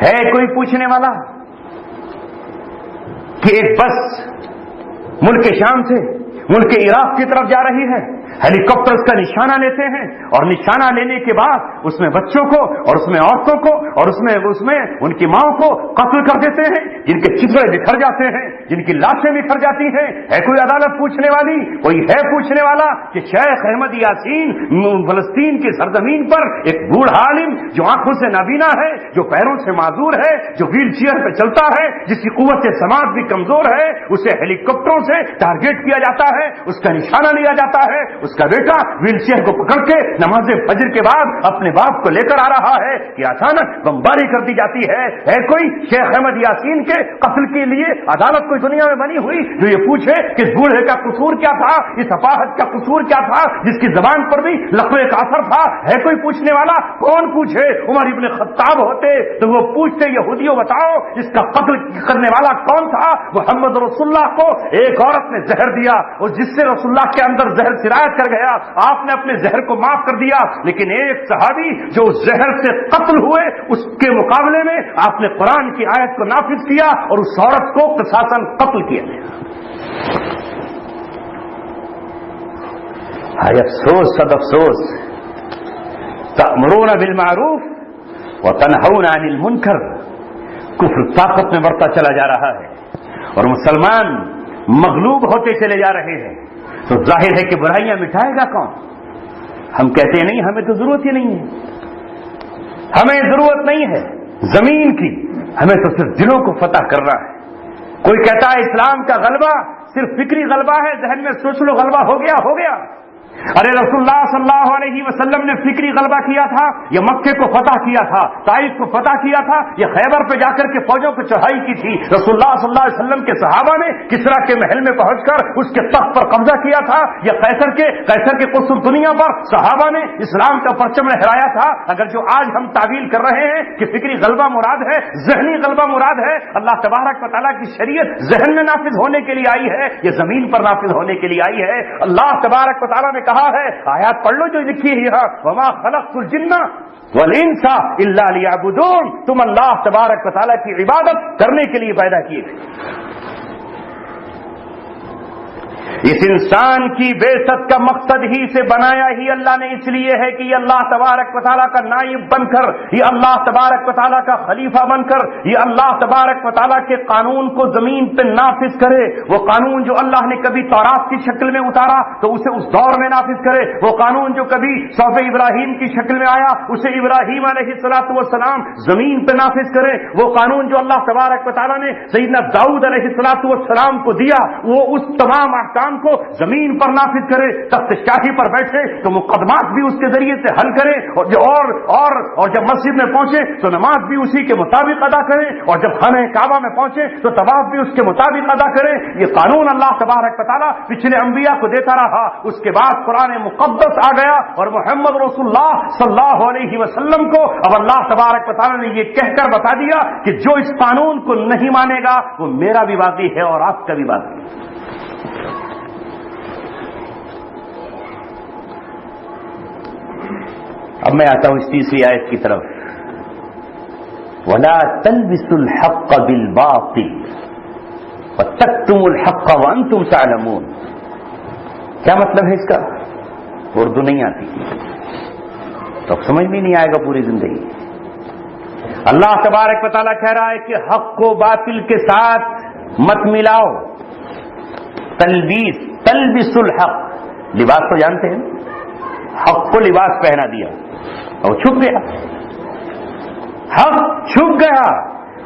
ہے کوئی پوچھنے والا کہ ایک بس ملک شام سے ملک عراق کی طرف جا رہی ہے, ہیلی کاپٹرز کا نشانہ لیتے ہیں اور نشانہ لینے کے بعد اس میں بچوں کو اور اس میں عورتوں کو اور اس میں ان کی ماں کو قتل کر دیتے ہیں، جن کے چترے بکھر جاتے ہیں، جن کی لاشیں بکھر جاتی ہیں۔ ہے کوئی عدالت پوچھنے والی؟ کوئی ہے پوچھنے والا کہ شیخ احمد یاسین فلسطین کی سرزمین پر ایک بوڑھا عالم جو آنکھوں سے نابینا ہے، جو پیروں سے معذور ہے، جو ویل چیئر پہ چلتا ہے، جس کی قوت سماعت بھی کمزور ہے، اسے ہیلی کاپٹروں سے ٹارگیٹ کیا جاتا ہے، اس کا نشانہ لیا جاتا ہے، اس کا بیٹا ویل چیئر کو پکڑ کے نماز فجر کے بعد اپنے باپ کو لے کر آ رہا ہے کہ اچانک بمباری کر دی جاتی ہے کوئی شیخ احمد یاسین کے قتل کے لیے عدالت کوئی دنیا میں بنی ہوئی جو یہ پوچھے کہ اس بوڑھے کا قصور کیا تھا، اس اپاہج کا قصور کیا تھا جس کی زبان پر بھی لقوے کا اثر تھا؟ ہے کوئی پوچھنے والا؟ کون پوچھے؟ عمر ابن خطاب ہوتے تو وہ پوچھتے یہودیوں بتاؤ اس کا قتل کرنے والا کون تھا؟ محمد رسول اللہ کو ایک عورت نے زہر دیا اور جس سے رسول اللہ کے اندر زہر سرایت کر گیا، آپ نے اپنے زہر کو معاف کر دیا، لیکن ایک صحابی جو زہر سے قتل ہوئے اس کے مقابلے میں آپ نے قرآن کی آیت کو نافذ کیا اور اس عورت کو قصاصاً قتل کیا گیا۔ ہائے افسوس، صد افسوس، تأمرون بالمعروف وتنہون عن المنکر، کفر طاقت میں بڑھتا چلا جا رہا ہے اور مسلمان مغلوب ہوتے چلے جا رہے ہیں، تو ظاہر ہے کہ برائیاں مٹائے گا کون؟ ہم کہتے ہیں نہیں، ہمیں تو ضرورت ہی نہیں ہے، ہمیں ضرورت نہیں ہے زمین کی، ہمیں تو صرف دلوں کو فتح کرنا ہے۔ کوئی کہتا ہے اسلام کا غلبہ صرف فکری غلبہ ہے، ذہن میں سوچ لو غلبہ ہو گیا۔ ارے رسول اللہ صلی اللہ علیہ وسلم نے فکری غلبہ کیا تھا، یہ مکے کو فتح کیا تھا، طائف کو فتح کیا تھا، یہ خیبر پہ جا کر کے فوجوں کو چڑھائی کی تھی۔ رسول اللہ صلی اللہ علیہ وسلم کے صحابہ نے کسرا کے محل میں پہنچ کر اس کے تخت پر قبضہ کیا تھا، یہ قیصر کے قسطنطنیہ پر صحابہ نے اسلام کا پرچم لہرایا تھا۔ اگر جو آج ہم تعویل کر رہے ہیں کہ فکری غلبہ مراد ہے، ذہنی غلبہ مراد ہے، اللہ تبارک و تعالیٰ کی شریعت ذہن میں نافذ ہونے کے لیے آئی ہے، یہ زمین پر نافذ ہونے کے لیے آئی ہے۔ اللہ تبارک و تعالیٰ نے کہا ہے، آیات پڑھ لو جو لکھی ہے یہاں، وما خلقت الجن والانس الا لیعبدون، تم اللہ تبارک و تعالیٰ کی عبادت کرنے کے لیے پیدا کیے تھے۔ اس انسان کی بعثت کا مقصد ہی سے بنایا ہی اللہ نے اس لیے ہے کہ یہ اللہ تبارک و تعالیٰ کا نائب بن کر، یہ اللہ تبارک و تعالیٰ کا خلیفہ بن کر، یہ اللہ تبارک و تعالیٰ کے قانون کو زمین پہ نافذ کرے۔ وہ قانون جو اللہ نے کبھی تورات کی شکل میں اتارا تو اسے اس دور میں نافذ کرے، وہ قانون جو کبھی صحف ابراہیم کی شکل میں آیا اسے ابراہیم علیہ السلام زمین پہ نافذ کرے، وہ قانون جو اللہ تبارک و تعالیٰ نے سیدنا داؤد علیہ السلام کو دیا وہ اس تمام احکام کو زمین پر نافذ کرے، تخت شاہی پر بیٹھے تو مقدمات بھی اس کے ذریعے سے حل کرے، اور جب مسجد میں پہنچے تو نماز بھی اسی کے مطابق ادا کرے، اور جب خانہ کعبہ میں پہنچے تو طواف بھی اس کے مطابق ادا کرے۔ یہ قانون اللہ تبارک و تعالیٰ پچھلے انبیاء کو دیتا رہا۔ اس کے بعد قرآن مقدس آ گیا اور محمد رسول اللہ صلی اللہ علیہ وسلم کو اب اللہ تبارک و تعالیٰ نے یہ کہہ کر بتا دیا کہ جو اس قانون کو نہیں مانے گا وہ میرا بھی باغی ہے اور آپ کا بھی باغی ہے۔ اب میں آتا ہوں اس تیسری آیت کی طرف، وَلَا تَلْبِسُوا الْحَقَّ بِالْبَاطِلِ وَتَكْتُمُوا الْحَقَّ وَأَنْتُمْ تَعْلَمُونَ۔ کیا مطلب ہے اس کا؟ اردو نہیں آتی تو سمجھ بھی نہیں آئے گا پوری زندگی۔ اللہ تبارک و تعالیٰ کہہ رہا ہے کہ حق کو باطل کے ساتھ مت ملاؤ۔ تلبس الحق، لباس تو جانتے ہیں، حق کو لباس پہنا دیا اور چھپ گیا، حق چھپ گیا۔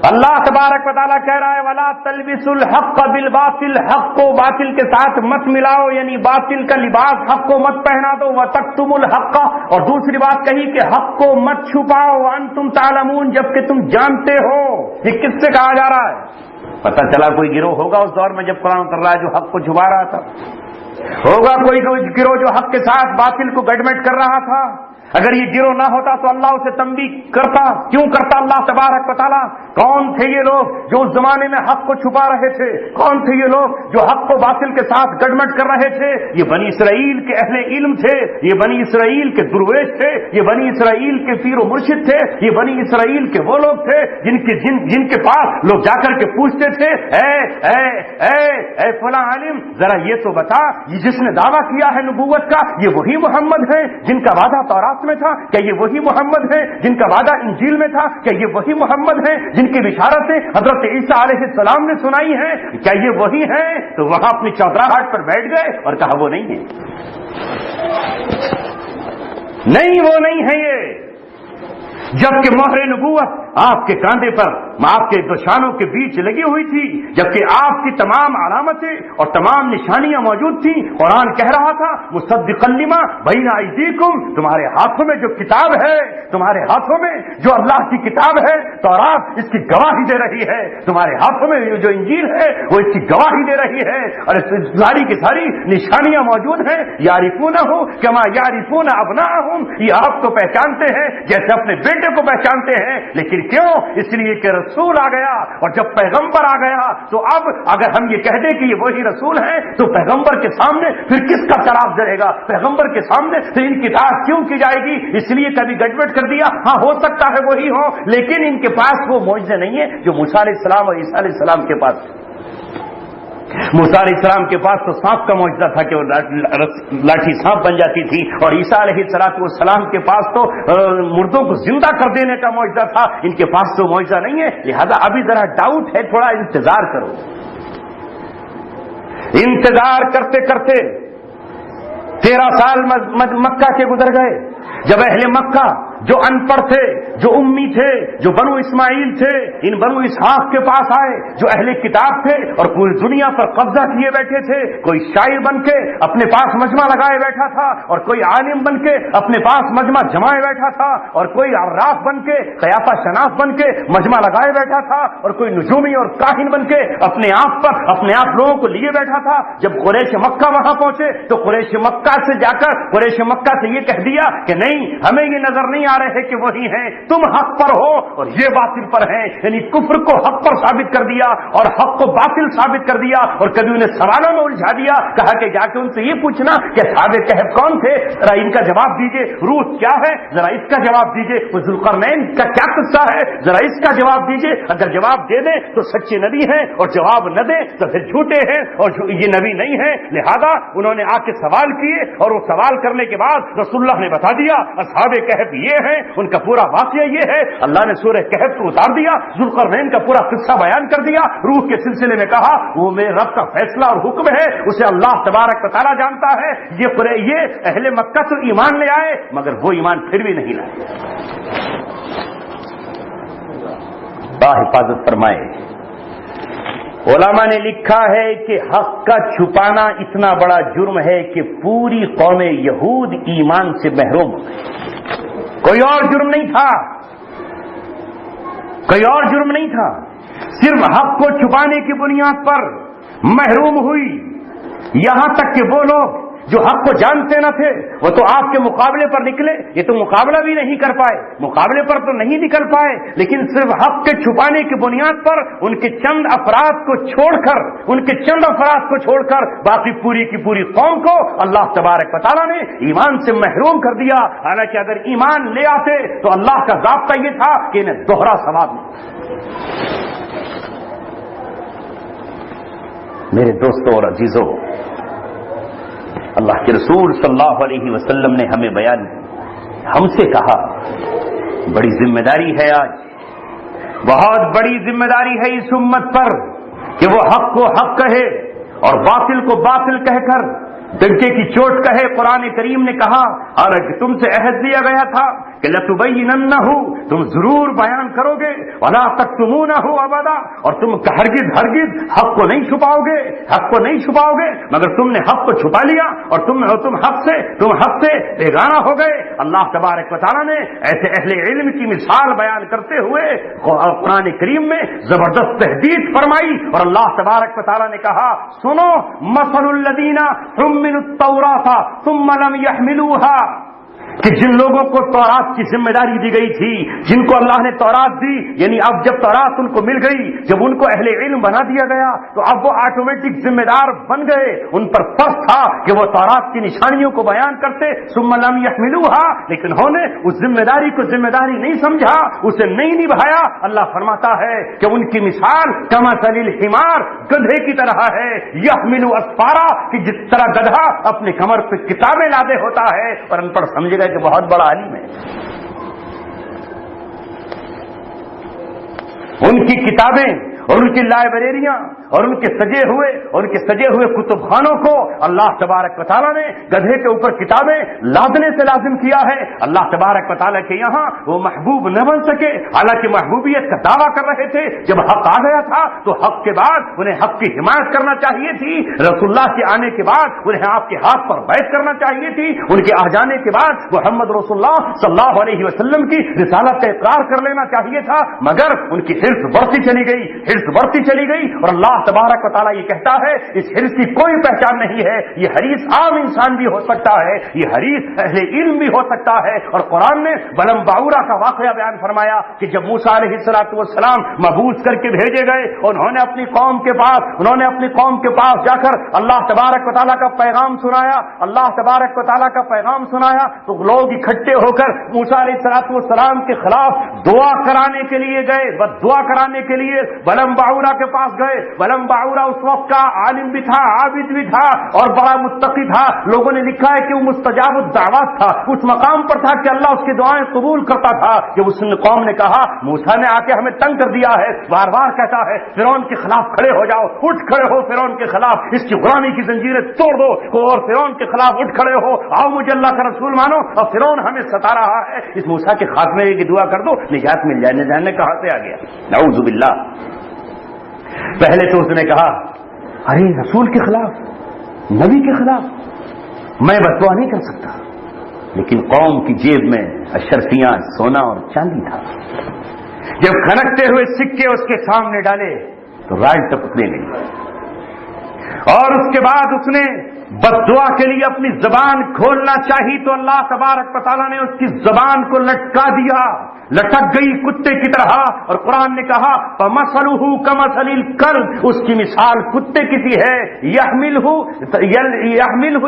اللہ تبارک و تعالیٰ کہہ رہا ہے وَلَا تَلْبِسُوا الْحَقَّ بِالْبَاطِلِ، حق کو باطل کے ساتھ مت ملاؤ، یعنی باطل کا لباس حق کو مت پہنا دو۔ وَتَكْتُمُوا الْحَقَّ، اور دوسری بات کہی کہ حق کو مت چھپاؤ، وَأَنْتُمْ تَعْلَمُونَ، جبکہ تم جانتے ہو۔ یہ کس سے کہا جا رہا ہے؟ پتہ چلا کوئی گروہ ہوگا اس دور میں جب قرآن اتر رہا ہے جو حق کو چھپا رہا تھا، ہوگا کوئی گروہ جو حق کے ساتھ باطل کو گڈمٹ کر رہا تھا۔ اگر یہ گروہ نہ ہوتا تو اللہ اسے تنبیہ کرتا، کیوں کرتا اللہ تبارک و تعالیٰ؟ کون تھے یہ لوگ جو اس زمانے میں حق کو چھپا رہے تھے؟ کون تھے یہ لوگ جو حق کو باطل کے ساتھ گڈمٹ کر رہے تھے؟ یہ بنی اسرائیل کے اہل علم تھے، یہ بنی اسرائیل کے درویش تھے، یہ بنی اسرائیل کے پیر و مرشد تھے، یہ بنی اسرائیل کے وہ لوگ تھے جن کے پاس لوگ جا کر کے پوچھتے تھے اے فلاں عالم ذرا یہ تو بتا یہ جس نے دعویٰ کیا ہے نبوت کا یہ وہی محمد ہے جن کا وعدہ تورات میں تھا؟ کیا یہ وہی محمد ہے جن کا وعدہ انجیل میں تھا؟ کیا یہ وہی محمد ہے جن کی بشارتیں حضرت عیسیٰ علیہ السلام نے سنائی ہیں؟ کیا یہ وہی ہیں؟ تو وہاں اپنی چودراہٹ پر بیٹھ گئے اور کہا وہ نہیں ہے، نہیں وہ نہیں ہے یہ، جبکہ مہر نبوت آپ کے کاندھے پر آپ کے دو شانوں کے بیچ لگی ہوئی تھی، جبکہ آپ کی تمام علامتیں اور تمام نشانیاں موجود تھیں۔ قرآن کہہ رہا تھا مصدقا لما بین ایدیکم، تمہارے ہاتھوں میں جو کتاب ہے، تمہارے ہاتھوں میں جو اللہ کی کتاب ہے تورات اس کی گواہی دے رہی ہے، تمہارے ہاتھوں میں جو انجیل ہے وہ اس کی گواہی دے رہی ہے، اور اس ساری کی ساری نشانیاں موجود ہیں۔ یعرفونہ کما یعرفون ابناءہم، یہ آپ کو پہچانتے ہیں جیسے اپنے بیٹے کو پہچانتے ہیں، لیکن کیوں؟ اس لیے کہ رسول آ گیا، اور جب پیغمبر آ گیا تو اب اگر ہم یہ کہہ دیں کہ یہ وہی رسول ہے تو پیغمبر کے سامنے پھر کس کا چراغ جلے گا؟ پیغمبر کے سامنے پھر ان کی اطاعت کیوں کی جائے گی؟ اس لیے کبھی گڑبڑ کر دیا، ہاں ہو سکتا ہے وہی ہو، لیکن ان کے پاس وہ معجزے نہیں ہیں جو موسیٰ علیہ السلام اور عیسیٰ علیہ السلام کے پاس۔ موسیٰ علیہ السلام کے پاس تو سانپ کا معجزہ تھا کہ وہ لاٹھی سانپ بن جاتی تھی، اور عیسیٰ علیہ السلام کے پاس تو مردوں کو زندہ کر دینے کا معجزہ تھا، ان کے پاس تو معجزہ نہیں ہے، لہذا ابھی ذرا ڈاؤٹ ہے، تھوڑا انتظار کرو۔ انتظار کرتے کرتے 13 سال مکہ کے گزر گئے، جب اہل مکہ جو ان پڑھ تھے، جو امی تھے، جو بنو اسماعیل تھے، ان بنو اسحاق کے پاس آئے، جو اہل کتاب تھے اور پوری دنیا پر قبضہ کیے بیٹھے تھے، کوئی شاعر بن کے اپنے پاس مجمع لگائے بیٹھا تھا، اور کوئی عالم بن کے اپنے پاس مجمع جمائے بیٹھا تھا، اور کوئی عراف بن کے قیافہ شناس بن کے مجمع لگائے بیٹھا تھا، اور کوئی نجومی اور کاہن بن کے اپنے آپ لوگوں کو لیے بیٹھا تھا۔ جب قریش مکہ وہاں پہنچے تو قریش مکہ سے جا کر قریش مکہ سے یہ کہہ دیا کہ نہیں، ہمیں یہ نظر نہیں آ رہے کہ وہی ہیں، تم حق پر ہو اور یہ باطل پر ہیں، یعنی کفر کو حق پر ثابت کر دیا اور حق کو باطل ثابت کر دیا، اور کبھی انہیں سوالوں میں الجھا دیا، کہا کہ جا کے ان سے یہ پوچھنا کہ اصحاب کہف کون تھے، ذرا ان کا جواب دیجئے، روح کیا ہے ذرا اس کا جواب دیجئے، وہ ذوالقرنین کا کیا قصہ ہے ذرا اس کا جواب دیجئے، اگر جواب دے دیں تو سچے نبی ہیں، اور جواب نہ دیں تو پھر جھوٹے ہیں اور یہ نبی نہیں ہے۔ لہذا انہوں نے آ کے سوال کیے، اور وہ سوال کرنے کے بعد رسول اللہ نے بتا دیا اصحاب کہف یہ ہیں، ان کا پورا واقعہ یہ ہے، اللہ نے سورہ کہف کو اتار دیا، ذوالقرنین کا پورا قصہ بیان کر دیا، روح کے سلسلے میں کہا وہ میرے رب کا فیصلہ اور حکم ہے، اسے اللہ تبارک و تعالیٰ جانتا ہے۔ یہ اہل مکہ تو ایمان لے آئے مگر وہ ایمان پھر بھی نہیں لائے۔ اللہ حفاظت فرمائے۔ علماء نے لکھا ہے کہ حق کا چھپانا اتنا بڑا جرم ہے کہ پوری قوم یہود ایمان سے محروم ہو گئی، کوئی اور جرم نہیں تھا، کوئی اور جرم نہیں تھا، صرف حق کو چھپانے کی بنیاد پر محروم ہوئی، یہاں تک کہ وہ لوگ جو حق کو جانتے نہ تھے وہ تو آپ کے مقابلے پر نکلے، یہ تو مقابلہ بھی نہیں کر پائے، مقابلے پر تو نہیں نکل پائے، لیکن صرف حق کے چھپانے کی بنیاد پر ان کے چند افراد کو چھوڑ کر باقی پوری کی پوری قوم کو اللہ تبارک و تعالیٰ نے ایمان سے محروم کر دیا۔ حالانکہ اگر ایمان لے آتے تو اللہ کا ضابطہ یہ تھا کہ انہیں دوہرا ثواب ملے۔ میرے دوستوں اور عزیزوں، اللہ کے رسول صلی اللہ علیہ وسلم نے ہمیں بیان ہم سے کہا، بڑی ذمہ داری ہے آج، بہت بڑی ذمہ داری ہے اس امت پر کہ وہ حق کو حق کہے اور باطل کو باطل کہہ کر ڈنکے کی چوٹ کہے۔ قرآن کریم نے کہا حالانکہ تم سے عہد دیا گیا تھا کہ لَتُبَيِّنَنَّهُ، تم ضرور بیان کرو گے، وَلَا تَكْتُمُونَهُ أَبَدًا، اور تم ہرگز حق کو نہیں چھپاؤ گے، مگر تم نے حق کو چھپا لیا اور تم حق سے بیگانہ ہو گئے۔ اللہ تبارک و تعالیٰ نے ایسے اہل علم کی مثال بیان کرتے ہوئے قرآن کریم میں زبردست تحدید فرمائی، اور اللہ تبارک و تعالیٰ نے کہا سنو، مَثَلُ الَّذِينَ حُمِّلُوا التَّوْرَاةَ ثُمَّ لَمْ يَحْمِلُوهَا، کہ جن لوگوں کو تورات کی ذمہ داری دی گئی تھی، جن کو اللہ نے تورات دی، یعنی اب جب تورات ان کو مل گئی، جب ان کو اہل علم بنا دیا گیا تو اب وہ آٹومیٹک ذمہ دار بن گئے. ان پر فرض تھا کہ وہ تورات کی نشانیوں کو بیان کرتے، ثم لم يحملوها، لیکن انہوں نے اس ذمہ داری کو ذمہ داری نہیں سمجھا، اسے نہیں نبھایا. اللہ فرماتا ہے کہ ان کی مثال کمثل الحمار، گدھے کی طرح ہے، يحمل اسفارا، کہ جس طرح گدھا اپنے کمر پہ کتابیں لادے ہوتا ہے. اور ان پر سمجھے گا کہ بہت بڑا عالم ہے. ان کی کتابیں اور ان کی لائبریریاں اور ان کے سجے ہوئے کتب خانوں کو اللہ تبارک و تعالیٰ نے گدھے کے اوپر کتابیں لادنے سے لازم کیا ہے. اللہ تبارک و تعالیٰ کے یہاں وہ محبوب نہ بن سکے، حالانکہ محبوبیت کا دعویٰ کر رہے تھے. جب حق آ گیا تھا تو حق کے بعد انہیں حق کی حمایت کرنا چاہیے تھی. رسول اللہ کے آنے کے بعد انہیں آپ کے ہاتھ پر بیعت کرنا چاہیے تھی. ان کے آ جانے کے بعد محمد رسول اللہ صلی اللہ علیہ وسلم کی رسالت کا اقرار کر لینا چاہیے تھا. مگر ان کی حرص بڑھتی چلی گئی اور اللہ تبارک و تعالیٰ یہ کہتا ہے اس حرص کی کوئی پہچان نہیں ہے. یہ حریص عام انسان بھی ہو سکتا ہے، یہ حریص اہل علم بھی ہو سکتا ہے. اور قرآن نے بلم باورا کا واقعہ بیان فرمایا کہ جب موسیٰ علیہ السلام مبعوث کر کے بھیجے گئے، انہوں نے اپنی قوم کے پاس جا کر اللہ تبارک و تعالیٰ کا پیغام سنایا. تو لوگ اکٹھے ہو کر موسیٰ علیہ السلام کے خلاف دعا کرانے کے لیے گئے، دعا کرانے کے لیے بلم باورا کے پاس گئے. بلم باورا اس وقت کا عالم بھی تھا، عابد بھی تھا اور بڑا متقی تھا. لوگوں نے لکھا ہے کہ وہ مستجاب الدعوات تھا، اس مقام پر تھا کہ اللہ اس کی دعائیں قبول کرتا تھا. جب اس قوم نے کہا موسیٰ نے آ کے ہمیں تنگ کر دیا ہے، بار بار کہتا ہے فرعون کے خلاف کھڑے ہو جاؤ، اٹھ کھڑے ہو فرعون کے خلاف، اس کی غلامی کی زنجیریں توڑ دو اور فرعون کے خلاف اٹھ کھڑے ہو، آؤ مجھے اللہ کا رسول مانو اور فرعون ہمیں ستا رہا ہے، اس موسیٰ کے خاتمے کی دعا کر دو، نجات مل جائے. نجات کہاں سے آ گیا؟ نعوذ باللہ. پہلے تو اس نے کہا ارے رسول کے خلاف، نبی کے خلاف میں بددعا نہیں کر سکتا، لیکن قوم کی جیب میں اشرفیاں سونا اور چاندی تھا. جب کھنکتے ہوئے سکے اس کے سامنے ڈالے تو راج ٹپکنے لگی اور اس کے بعد اس نے بددعا کے لیے اپنی زبان کھولنا چاہی تو اللہ تبارک و تعالیٰ نے اس کی زبان کو لٹکا دیا، لٹک گئی کتے کی طرح. اور قرآن نے کہا فَمَثَلُهُ كَمَثَلِ الْكَلْبِ، اس کی مثال کتے کی سی ہے. يَحْمِلْهُ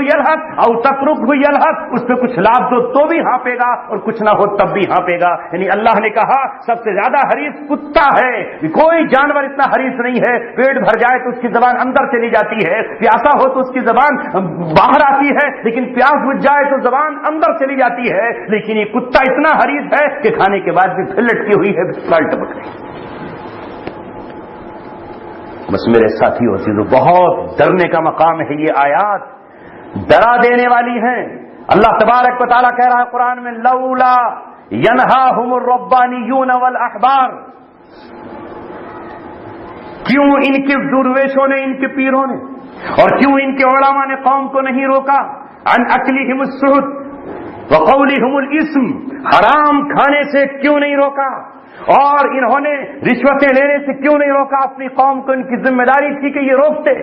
يَلْهَثْ أَوْ تَتْرُكْهُ يَلْهَثْ، اس پہ کچھ لاد دو تو بھی ہانپے گا اور کچھ نہ ہو تب بھی ہانپے گا. یعنی اللہ نے کہا سب سے زیادہ حریص کتا ہے، کوئی جانور اتنا حریص نہیں ہے. پیٹ بھر جائے تو اس کی زبان اندر چلی جاتی ہے، پیاسا ہو تو اس کی زبان باہر آتی ہے، لیکن پیاس بجھ جائے تو زبان اندر چلی جاتی ہے. لیکن یہ کتا اتنا حریص ہے کہ کھانے کے بعد بھی پھر لٹکی ہوئی ہے، ٹپک رہی. بس میرے ساتھیوں عزیزو، بہت ڈرنے کا مقام ہے. یہ آیات ڈرا دینے والی ہیں. اللہ تبارک و تعالیٰ کہہ رہا ہے قرآن میں لولا ینہاہم الربانیون والاحبار، کیوں ان کے درویشوں نے، ان کے پیروں نے اور کیوں ان کے علماء نے قوم کو نہیں روکا عن اکلہم السحت وقولہم الاسم، حرام کھانے سے کیوں نہیں روکا اور انہوں نے رشوتیں لینے سے کیوں نہیں روکا؟ اپنی قوم کو ان کی ذمہ داری تھی کہ یہ روکتے.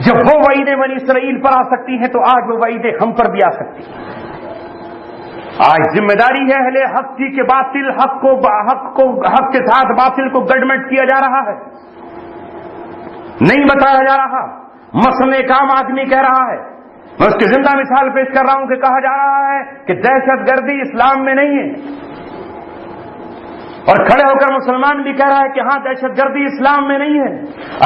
جب وہ وعیدیں بنی اسرائیل پر آ سکتی ہیں تو آج وہ وعیدیں ہم پر بھی آ سکتی ہیں. آج ذمہ داری ہے اہل حق کی کہ باطل حق کے ساتھ باطل کو گڈمٹ کیا جا رہا ہے، نہیں بتایا جا رہا. مسئلے کام آدمی کہہ رہا ہے، میں اس کی زندہ مثال پیش کر رہا ہوں کہ کہا جا رہا ہے کہ دہشت گردی اسلام میں نہیں ہے، اور کھڑے ہو کر مسلمان بھی کہہ رہا ہے کہ ہاں دہشت گردی اسلام میں نہیں ہے.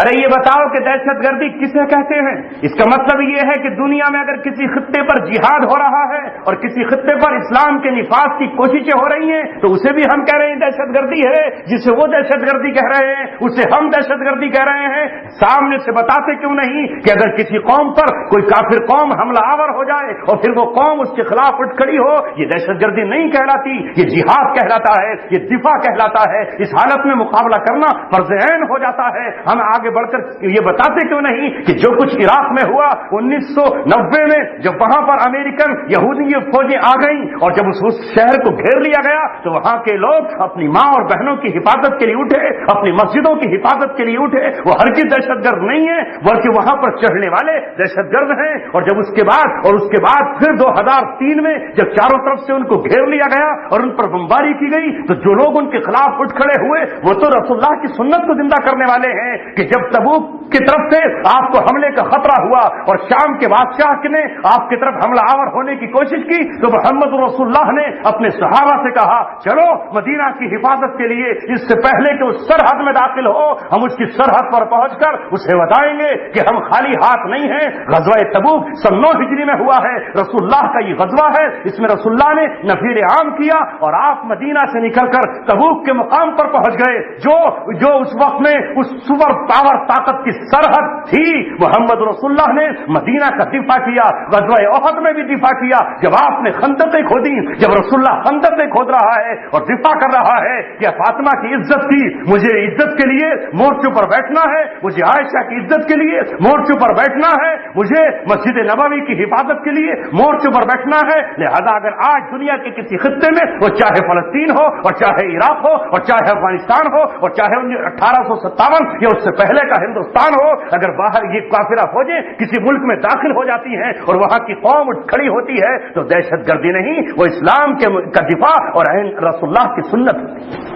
ارے یہ بتاؤ کہ دہشت گردی کسے کہتے ہیں؟ اس کا مطلب یہ ہے کہ دنیا میں اگر کسی خطے پر جہاد ہو رہا ہے اور کسی خطے پر اسلام کے نفاذ کی کوششیں ہو رہی ہیں تو اسے بھی ہم کہہ رہے ہیں دہشت گردی ہے. جسے وہ دہشت گردی کہہ رہے ہیں اسے ہم دہشت گردی کہہ رہے ہیں. سامنے سے بتاتے کیوں نہیں کہ اگر کسی قوم پر کوئی کافر قوم حملہ آور ہو جائے اور پھر وہ قوم اس کے خلاف اٹھ کھڑی ہو، یہ دہشت گردی نہیں کہلاتی، یہ جہاد کہلاتا ہے، یہ دفاع کہلاتا ہے. اس حالت میں مقابلہ کرنا فرض عین ہو جاتا ہے. ہم آگے بڑھ کر یہ بتاتے کیوں نہیں کہ جو کچھ عراق میں ہوا 1990 میں جب وہاں پر امریکن یہودی فوجیں آ گئیں اور جب اس شہر کو گھیر لیا گیا تو وہاں کے لوگ اپنی ماں اور بہنوں کی حفاظت کے لیے اٹھے, اپنی مسجدوں کی حفاظت کے لیے اٹھے. وہ ہرگز دہشت گرد نہیں ہے بلکہ وہاں پر چڑھنے والے دہشت گرد ہیں. اور جب اس کے بعد پھر 2003 میں جب چاروں طرف سے ان کو گھیر لیا گیا اور ان پر بمباری کی گئی تو جو لوگ ان کے خلاف اٹھ کھڑے ہوئے وہ تو رسول اللہ کی سنت کو زندہ کرنے والے ہیں کہ جب تبوک کی طرف سے آپ کو حملے کا خطرہ ہوا اور شام کے بادشاہ نے آپ کی طرف حملہ آور ہونے کی کوشش کی تو محمد رسول اللہ نے اپنے صحابہ سے کہا چلو مدینہ کی حفاظت کے لیے اس سے پہلے کہ اس سرحد میں داخل ہو ہم اس کی سرحد پر پہنچ کر اسے بتائیں گے کہ ہم خالی ہاتھ نہیں ہیں. غزوہ تبوک سن 9 ہجری میں ہوا ہے. رسول اللہ کا یہ غزوہ ہے. اس میں رسول اللہ نے نفیر عام کیا اور آپ مدینہ سے نکل کر تبوک کے مقام پر پہنچ گئے جو اس وقت میں اس سپر پاور طاقت کی سرحد تھی. محمد رسول اللہ نے مدینہ کا دفاع کیا. غزوہ احد میں بھی دفاع کیا. جب آپ نے خندقیں کھودی, جب رسول اللہ خندقیں کھود رہا ہے اور دفاع کر رہا ہے کہ فاطمہ کی عزت کی مجھے عزت کے لیے مورچوں پر بیٹھنا ہے, مجھے عائشہ کی عزت کے لیے مورچوں پر بیٹھنا ہے, مجھے مسجد نبوی کی حفاظت کے لیے مورچوں پر بیٹھنا ہے. لہذا اگر آج دنیا کے کسی خطے میں وہ چاہے فلسطین ہو اور چاہے عراق ہو اور چاہے افغانستان ہو اور چاہے 1857 یا اس سے پہلے کا ہندوستان ہو, اگر باہر یہ کافرہ فوجیں کسی ملک میں داخل ہو جاتی ہیں اور وہاں کی قوم اٹھ کھڑی ہوتی ہے تو دہشت گردی نہیں, وہ اسلام کا دفاع اور رسول اللہ کی سنت ہوتی ہے.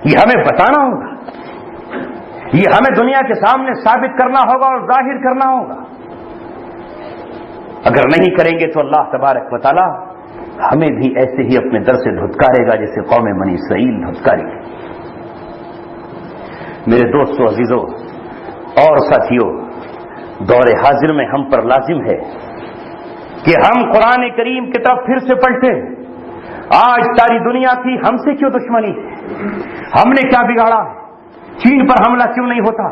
یہ ہمیں بتانا ہوگا, یہ ہمیں دنیا کے سامنے ثابت کرنا ہوگا اور ظاہر کرنا ہوگا. اگر نہیں کریں گے تو اللہ تبارک و تعالی ہمیں بھی ایسے ہی اپنے در سے دھتکارے گا جیسے قوم بنی اسرائیل دھتکاری. میرے دوستو, عزیزو اور ساتھیو, دور حاضر میں ہم پر لازم ہے کہ ہم قرآن کریم کی طرف پھر سے پلٹیں. آج ساری دنیا کی ہم سے کیوں دشمنی ہے؟ ہم نے کیا بگاڑا؟ چین پر حملہ کیوں نہیں ہوتا؟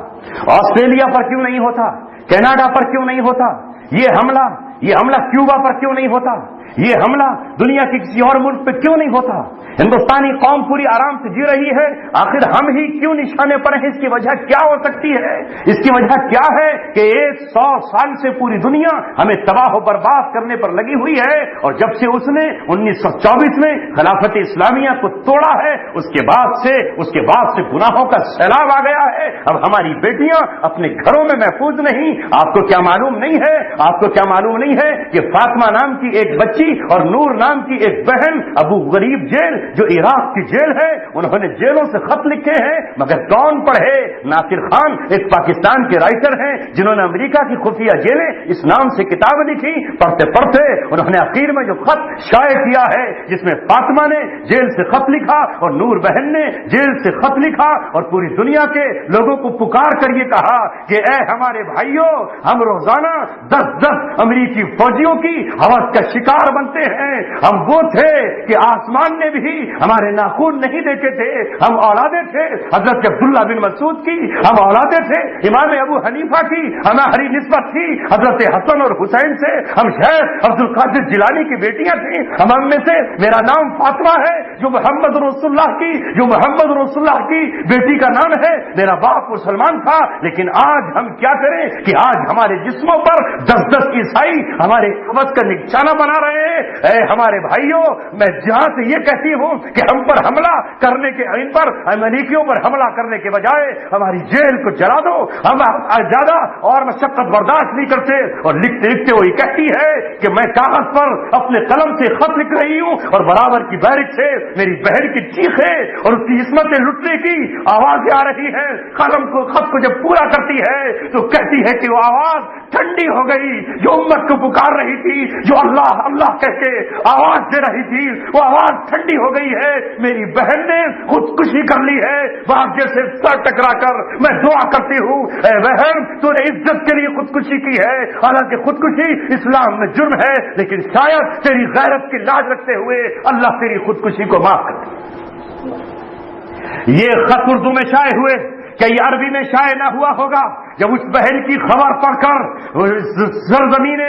آسٹریلیا پر کیوں نہیں ہوتا؟ کینیڈا پر کیوں نہیں ہوتا؟ یہ حملہ کیوبا پر کیوں نہیں ہوتا؟ یہ حملہ دنیا کے کسی اور ملک پہ کیوں نہیں ہوتا؟ ہندوستانی قوم پوری آرام سے جی رہی ہے, آخر ہم ہی کیوں نشانے پر ہیں؟ اس کی وجہ کیا ہو سکتی ہے؟ اس کی وجہ کیا ہے کہ 100 سال سے پوری دنیا ہمیں تباہ و برباد کرنے پر لگی ہوئی ہے, اور جب سے اس نے 1924 میں خلافت اسلامیہ کو توڑا ہے اس کے بعد سے گناہوں کا سیلاب آ گیا ہے. اب ہماری بیٹیاں اپنے گھروں میں محفوظ نہیں. آپ کو کیا معلوم نہیں ہے کہ فاطمہ نام کی ایک بچی اور نور نام کی ایک بہن ابو غریب جیل جو عراق کی جیل ہے, انہوں نے جیلوں سے خط لکھے ہیں, مگر کون پڑھے؟ ناصر خان ایک پاکستان کے رائٹر ہیں جنہوں نے امریکہ کی خفیہ جیلیں اس نام سے کتاب لکھی. پڑھتے پڑھتے انہوں نے اخیر میں جو خط شائع کیا ہے جس میں فاطمہ نے جیل سے خط لکھا اور نور بہن نے جیل سے خط لکھا اور پوری دنیا کے لوگوں کو پکار کر یہ کہا کہ اے ہمارے بھائیوں, ہم روزانہ 10 امریکی فوجیوں کی ہوس کا شکار بنتے ہیں. ہم وہ تھے کہ آسمان نے بھی ہمارے ناخون نہیں دیکھے تھے. ہم اولادیں تھے حضرت عبداللہ بن مسعود کی, ہم اولادیں تھے امام ابو حنیفہ کی, ہماری نسبت تھی حضرت حسن اور حسین سے. ہم شیخ عبد القادر جیلانی کی بیٹیاں تھیں. ہم میں سے میرا نام فاطمہ ہے جو محمد رسول اللہ کی بیٹی کا نام ہے. میرا باپ مسلمان تھا, لیکن آج ہم کیا کریں کہ آج ہمارے جسموں پر 10 عیسائی ہمارے قبض کا نشانہ بنا رہے ہیں. اے ہمارے بھائیوں, میں جہاں سے یہ کہتی ہوں کہ ہم پر حملہ کرنے کے ان پر امریکیوں پر حملہ کرنے کے بجائے ہماری جیل کو جلا دو. ہم زیادہ اور مشقت برداشت نہیں کرتے. اور لکھتے لکھتے وہی کہتی ہے کہ میں کاغذ پر اپنے قلم سے خط لکھ رہی ہوں اور برابر کی بیرک سے میری بہن کی چیخیں اور اس کی عصمتیں لٹنے کی آوازیں آ رہی ہیں. خط کو جب پورا کرتی ہے تو کہتی ہے کہ وہ آواز ٹھنڈی ہو گئی جو امت کو پکار رہی تھی, جو اللہ اللہ کہہ کے آواز دے رہی تھی, وہ آواز ٹھنڈی ہو گئی ہے. میری بہن نے خودکشی کر لی ہے. واقعے سے سر ٹکرا کر میں دعا کرتی ہوں, اے بہن تو نے عزت کے لیے خودکشی کی ہے. حالانکہ خودکشی اسلام میں جرم ہے, لیکن شاید تیری غیرت کی لاج رکھتے ہوئے اللہ تیری خودکشی کو معاف کر دے. یہ خط اردو میں شائع ہوئے, کہ یہ عربی میں شائع نہ ہوا ہوگا. جب اس بہن کی خبر پڑھ کر سرزمین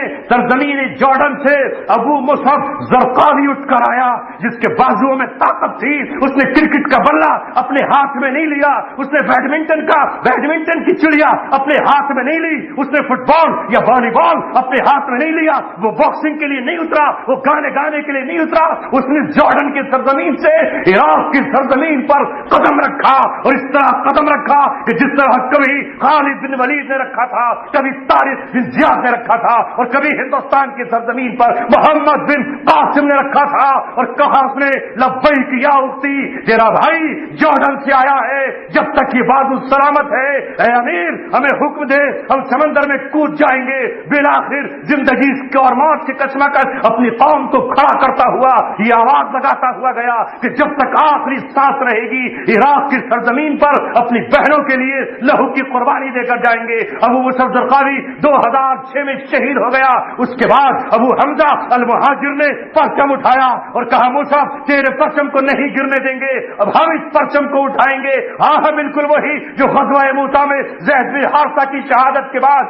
جارڈن سے ابو مصعب زرقاوی اٹھ کر آیا، جس کے بازوؤں میں طاقت تھی، اس نے کرکٹ کا بلہ اپنے ہاتھ میں نہیں لیا، اس نے بیڈمنٹن کی چڑیا اپنے ہاتھ میں نہیں لی، اس نے فٹ بال یا والی بال اپنے ہاتھ میں نہیں لیا، وہ باکسنگ کے لیے نہیں اترا، وہ گانے گانے کے لیے نہیں اترا، اس نے جارڈن کی سرزمین سے عراق کی سرزمین پر قدم رکھا، اور اس طرح قدم رکھا کہ جس طرح کبھی خالد بن ولید نے رکھا تھا، کبھی طارق بن زیاد نے رکھا تھا، اور کبھی ہندوستان کی سرزمین پر محمد بن قاسم نے رکھا تھا، اور کہا اس نے لبیک یا اختی، تیرا بھائی جارڈن سے آیا ہے، جب تک یہ بازو سلامت ہے اے امیر ہمیں حکم دے، ہم سمندر میں کود جائیں گے۔ بالآخر زندگی اور موت سے کشمکش اپنی قوم کو کھڑا کرتا ہوا یہ آواز لگاتا ہوا گیا کہ جب تک آخری سانس رہے گی عراق کی سرزمین پر اپنی بہنوں کے لیے لہو کی قربانی دے کر جائیں گے۔ ابو مصعب زرقاوی 2006 میں شہید ہو گیا۔ اس کے بعد ابو حمزہ المہاجر نے پرچم اٹھایا اور کہا مصعب تیرے پرچم کو نہیں گرنے دیں گے، اب ہم اس پرچم کو اٹھائیں گے۔ ہاں بالکل وہی جو غزوہ موتا میں زید بن حارثہ کی شہادت کے بعد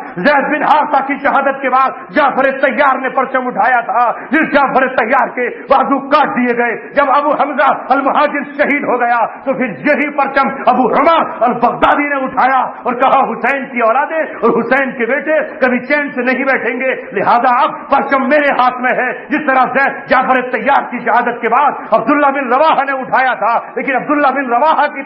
جعفر طیار نے پرچم اٹھایا تھا، جس جعفر طیار کے بازو کاٹ دیے گئے۔ جب ابو حمزہ المہاجر شہید ہو گیا تو پھر یہی پرچم ابو عمر البغدادی نے اٹھایا اور کہا حسین کی اولادیں اور حسین کے بیٹے کبھی چین سے نہیں بیٹھیں گے، لہذا اب پرچم میرے ہاتھ میں ہے۔ جس طرح جعفر طیار کی شہادت کے بعد عبداللہ بن رواحہ نے اٹھایا تھا، لیکن عبداللہ بن رواحہ کی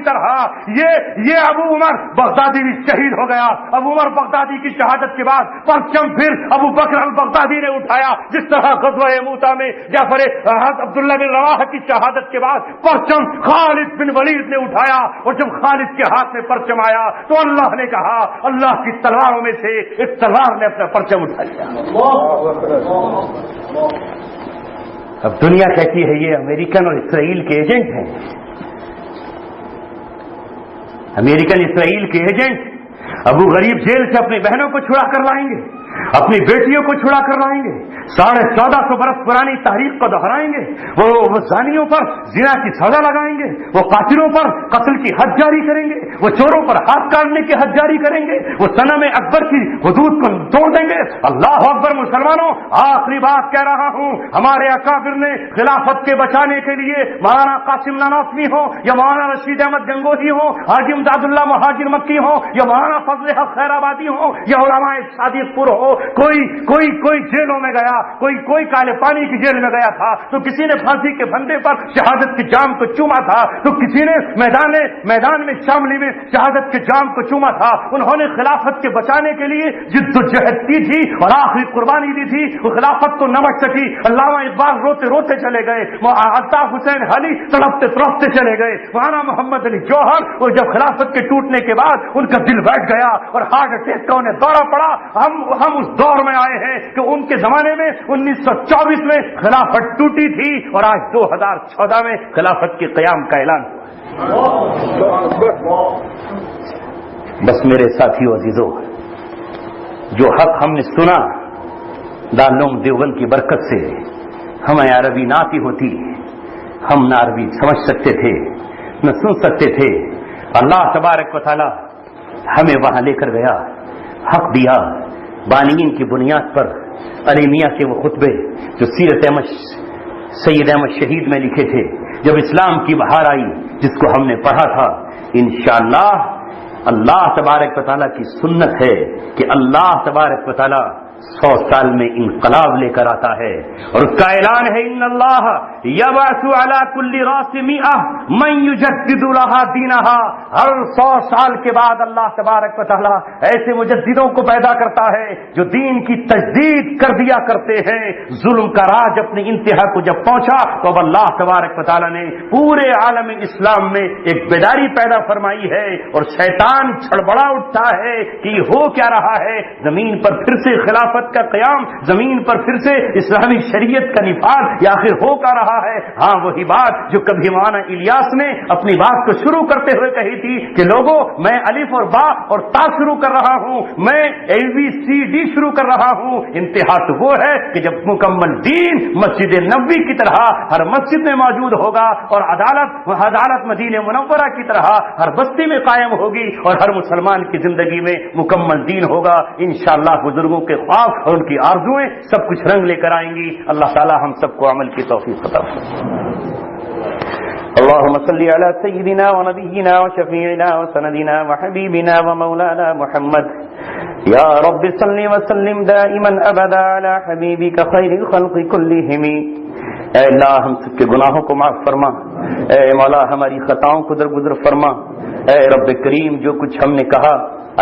طرح یہ ابو عمر بغدادی بھی شہید ہو گیا۔ ابو عمر بغدادی کی شہادت کے بعد پرچم پھر ابو بکر البغدادی نے اٹھایا، جس طرح غزوہ موتا میں عبداللہ بن رواحہ کی شہادت کے بعد پرچم خالد بن ولید نے اٹھایا، اور جب خالد کے ہاتھ میں پرچم آیا تو اللہ نے کہا اللہ کی تلواروں میں سے ایک تلوار نے اپنا پرچم اٹھا لیا۔ اب دنیا کہتی ہے یہ امریکن اور اسرائیل کے ایجنٹ ہیں، امریکن اسرائیل کے ایجنٹ ابو غریب جیل سے اپنی بہنوں کو چھڑا کر لائیں گے، اپنی بیٹیوں کو چھڑا کر لائیں گے، 1450 برس پرانی تاریخ کو دہرائیں گے، وہ زانیوں پر زنا کی سزا لگائیں گے، وہ قاتلوں پر قتل کی حد جاری کریں گے، وہ چوروں پر ہاتھ کاٹنے کی حد جاری کریں گے، وہ صنم اکبر کی حدود کو توڑ دیں گے۔ اللہ اکبر مسلمانوں، آخری بات کہہ رہا ہوں، ہمارے اکابر نے خلافت کے بچانے کے لیے مولانا قاسم نانوتوی ہو یا مولانا رشید احمد گنگوہی ہو، حاجی امداد اللہ مہاجر مکی ہو یا مولانا فضل حق خیر آبادی ہو یا علماء صادق پور ہو، کوئی جیلوں میں گیا، کوئی کالے پانی کی جیل میں گیا تھا، تو کسی نے پھانسی کے پھندے پر شہادت کے جام کو چوما تھا، تو کسی نے میدان میں شاملی میں شہادت کے جام کو چوما تھا۔ انہوں نے خلافت کے بچانے کے لیے جد و جہد کی تھی اور آخری قربانی دی تھی، وہ خلافت تو نہ بچ سکی۔ علامہ اقبال روتے روتے چلے گئے، الطاف حسین حلی تڑپتے تڑپتے چلے گئے، مولانا محمد علی جوہر وہ جب خلافت کے ٹوٹنے کے بعد ان کا دل بیٹھ گیا اور ہارٹ اٹیک کا انہیں دورہ پڑا۔ ہم اس دور میں آئے ہیں کہ ان کے زمانے میں 1924 میں خلافت ٹوٹی تھی اور آج 2014 میں خلافت کے قیام کا اعلان ہوا۔ بس میرے ساتھیو عزیزو، جو حق ہم نے سنا دارالعلوم دیوبند کی برکت سے، ہمیں عربی نہ آتی ہوتی، ہم نہ عربی سمجھ سکتے تھے نہ سن سکتے تھے، اللہ تبارک و تعالی ہمیں وہاں لے کر گیا، حق دیا۔ بانیین کی بنیاد پر علی میاں کے وہ خطبے جو سید احمد شہید میں لکھے تھے، جب اسلام کی بہار آئی جس کو ہم نے پڑھا تھا، انشاءاللہ اللہ تبارک و تعالیٰ کی سنت ہے کہ اللہ تبارک و تعالیٰ 100 سال میں انقلاب لے کر آتا ہے، اور اس کا اعلان ہے ان اللہ یبعث علی کل راس مئہ من یجدد لها دینها۔ ہر 100 سال کے بعد اللہ تبارک و تعالی ایسے مجددوں کو پیدا کرتا ہے جو دین کی تجدید کر دیا کرتے ہیں۔ ظلم کا راج اپنی انتہا کو جب پہنچا تو اب اللہ تبارک و تعالی نے پورے عالم اسلام میں ایک بیداری پیدا فرمائی ہے، اور شیطان چھڑبڑا اٹھتا ہے کہ یہ ہو کیا رہا ہے، زمین پر پھر سے خلاف خلافت کا قیام، زمین پر پھر سے اسلامی شریعت کا نفاذ یہ آخر ہو کا رہا ہے۔ ہاں وہی بات جو کبھی مولانا الیاس نے اپنی بات کو شروع کرتے ہوئے کہی تھی کہ لوگوں میں الف اور با اور تا شروع کر رہا ہوں، میں ABCD شروع کر رہا ہوں۔ انتہا تو وہ ہے کہ جب مکمل دین مسجد نبوی کی طرح ہر مسجد میں موجود ہوگا اور عدالت مدینہ منورہ کی طرح ہر بستی میں قائم ہوگی اور ہر مسلمان کی زندگی میں مکمل دین ہوگا۔ انشاءاللہ بزرگوں کے خواب اور ان کی آرزویں سب کچھ رنگ لے کر آئیں گی۔ اللہ تعالی ہم سب کو عمل کی توفیق عطا فرمائے۔ اللهم صل على سيدنا ونبينا وشفيعنا وسندنا وحبيبنا ومولانا محمد يا رب صل وسلم دائما ابدا على حبيبك خير الخلق كلهم۔ اے اللہ ہم سب کے گناہوں کو معاف فرما، اے مولا ہماری خطاؤں کو درگزر فرما، اے رب کریم جو کچھ ہم نے کہا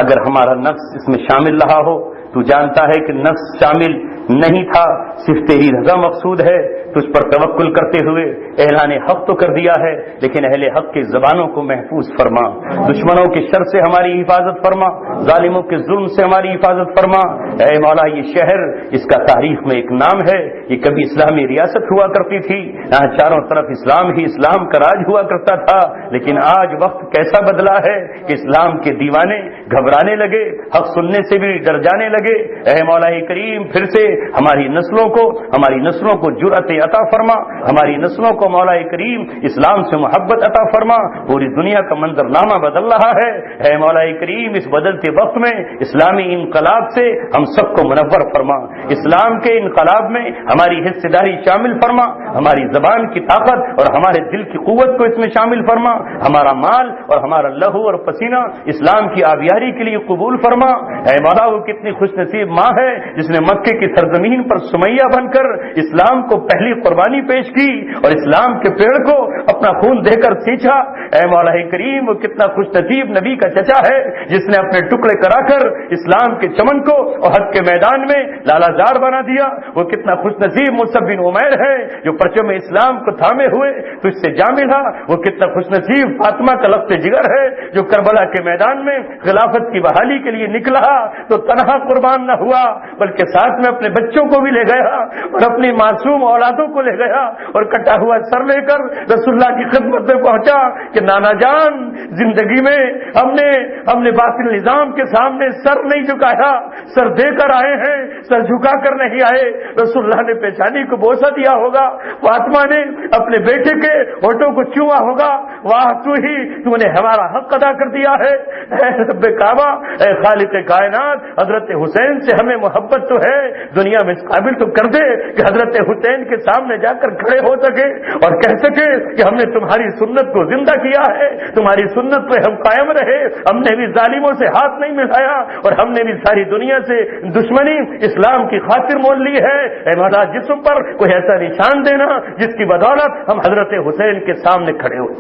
اگر ہمارا نفس اس میں شامل رہا ہو، تو جانتا ہے کہ نفس شامل نہیں تھا، صرف تیری رضا مقصود ہے، تجھ پر توکل کرتے ہوئے اعلان حق تو کر دیا ہے، لیکن اہل حق کی زبانوں کو محفوظ فرما، دشمنوں کے شر سے ہماری حفاظت فرما، ظالموں کے ظلم سے ہماری حفاظت فرما۔ اے مولا یہ شہر اس کا تاریخ میں ایک نام ہے، یہ کبھی اسلامی ریاست ہوا کرتی تھی، یہاں چاروں طرف اسلام ہی اسلام کا راج ہوا کرتا تھا، لیکن آج وقت کیسا بدلا ہے کہ اسلام کے دیوانے گھبرانے لگے، حق سننے سے بھی ڈر جانے لگے۔ اے مولا کریم پھر سے ہماری نسلوں کو جرأت عطا فرما، ہماری نسلوں کو مولا کریم اسلام سے محبت عطا فرما۔ پوری دنیا کا منظرنامہ بدل رہا ہے، اے مولا کریم اس بدلتے وقت میں اسلامی انقلاب سے ہم سب کو منور فرما، اسلام کے انقلاب میں ہماری حصہ داری شامل فرما، ہماری زبان کی طاقت اور ہمارے دل کی قوت کو اس میں شامل فرما، ہمارا مال اور ہمارا لہو اور پسینہ اسلام کی آبیاری کے لیے قبول فرما۔ اے مولا وہ کتنی خوش نصیب ماں ہے جس نے مکے کی سرزمین پر سمیہ بن کر اسلام کو پہلی قربانی پیش کی اور اسلام کے پیڑ کو اپنا خون دے کر سینچا۔ اے مولا کریم وہ کتنا خوش نصیب نبی کا چچا ہے جس نے اپنے ٹکڑے کرا کر اسلام کے چمن کو احد کے میدان میں لالا زار بنا دیا۔ وہ کتنا خوش نصیب مصعب بن عمیر ہے جو پرچم اسلام کو تھامے ہوئے تو اس سے جا ملا۔ وہ کتنا خوش نصیب فاطمہ کا لفظ جگر ہے جو کربلا کے میدان میں خلافت کی بحالی کے لیے نکلا تو تنہا قربان نہ ہوا بلکہ ساتھ میں اپنے بچوں کو بھی لے گیا اور اپنی معصوم اولادوں کو لے گیا اور کٹا ہوا سر لے کر رسول اللہ کی خدمت میں پہنچا کہ نانا جان زندگی میں ہم نے باطل نظام کے سامنے سر نہیں جھکایا، سر دے کر آئے ہیں، سر جھکا کر نہیں آئے۔ رسول اللہ نے پیشانی کو بوسہ دیا ہوگا، فاطمہ نے اپنے بیٹے کے ہونٹوں کو چوما ہوگا، واہ تو نے ہمارا حق ادا کر دیا ہے۔ اے رب کعبہ، اے خالق کائنات، حضرت حسین سے ہمیں محبت تو ہے، دنیا میں اس قابل تو کر دے کہ حضرت حسین کے سامنے جا کر کھڑے ہو سکے اور کہہ سکے کہ ہم نے تمہاری سنت کو زندہ کیا ہے، تمہاری سنت پہ ہم قائم رہے، ہم نے بھی ظالموں سے ہاتھ نہیں ملایا اور ہم نے بھی ساری دنیا سے دشمنی اسلام کی خاطر مول لی ہے۔ اے مولا جسم پر کوئی ایسا نشان دینا جس کی بدولت ہم حضرت حسین کے سامنے کھڑے ہو۔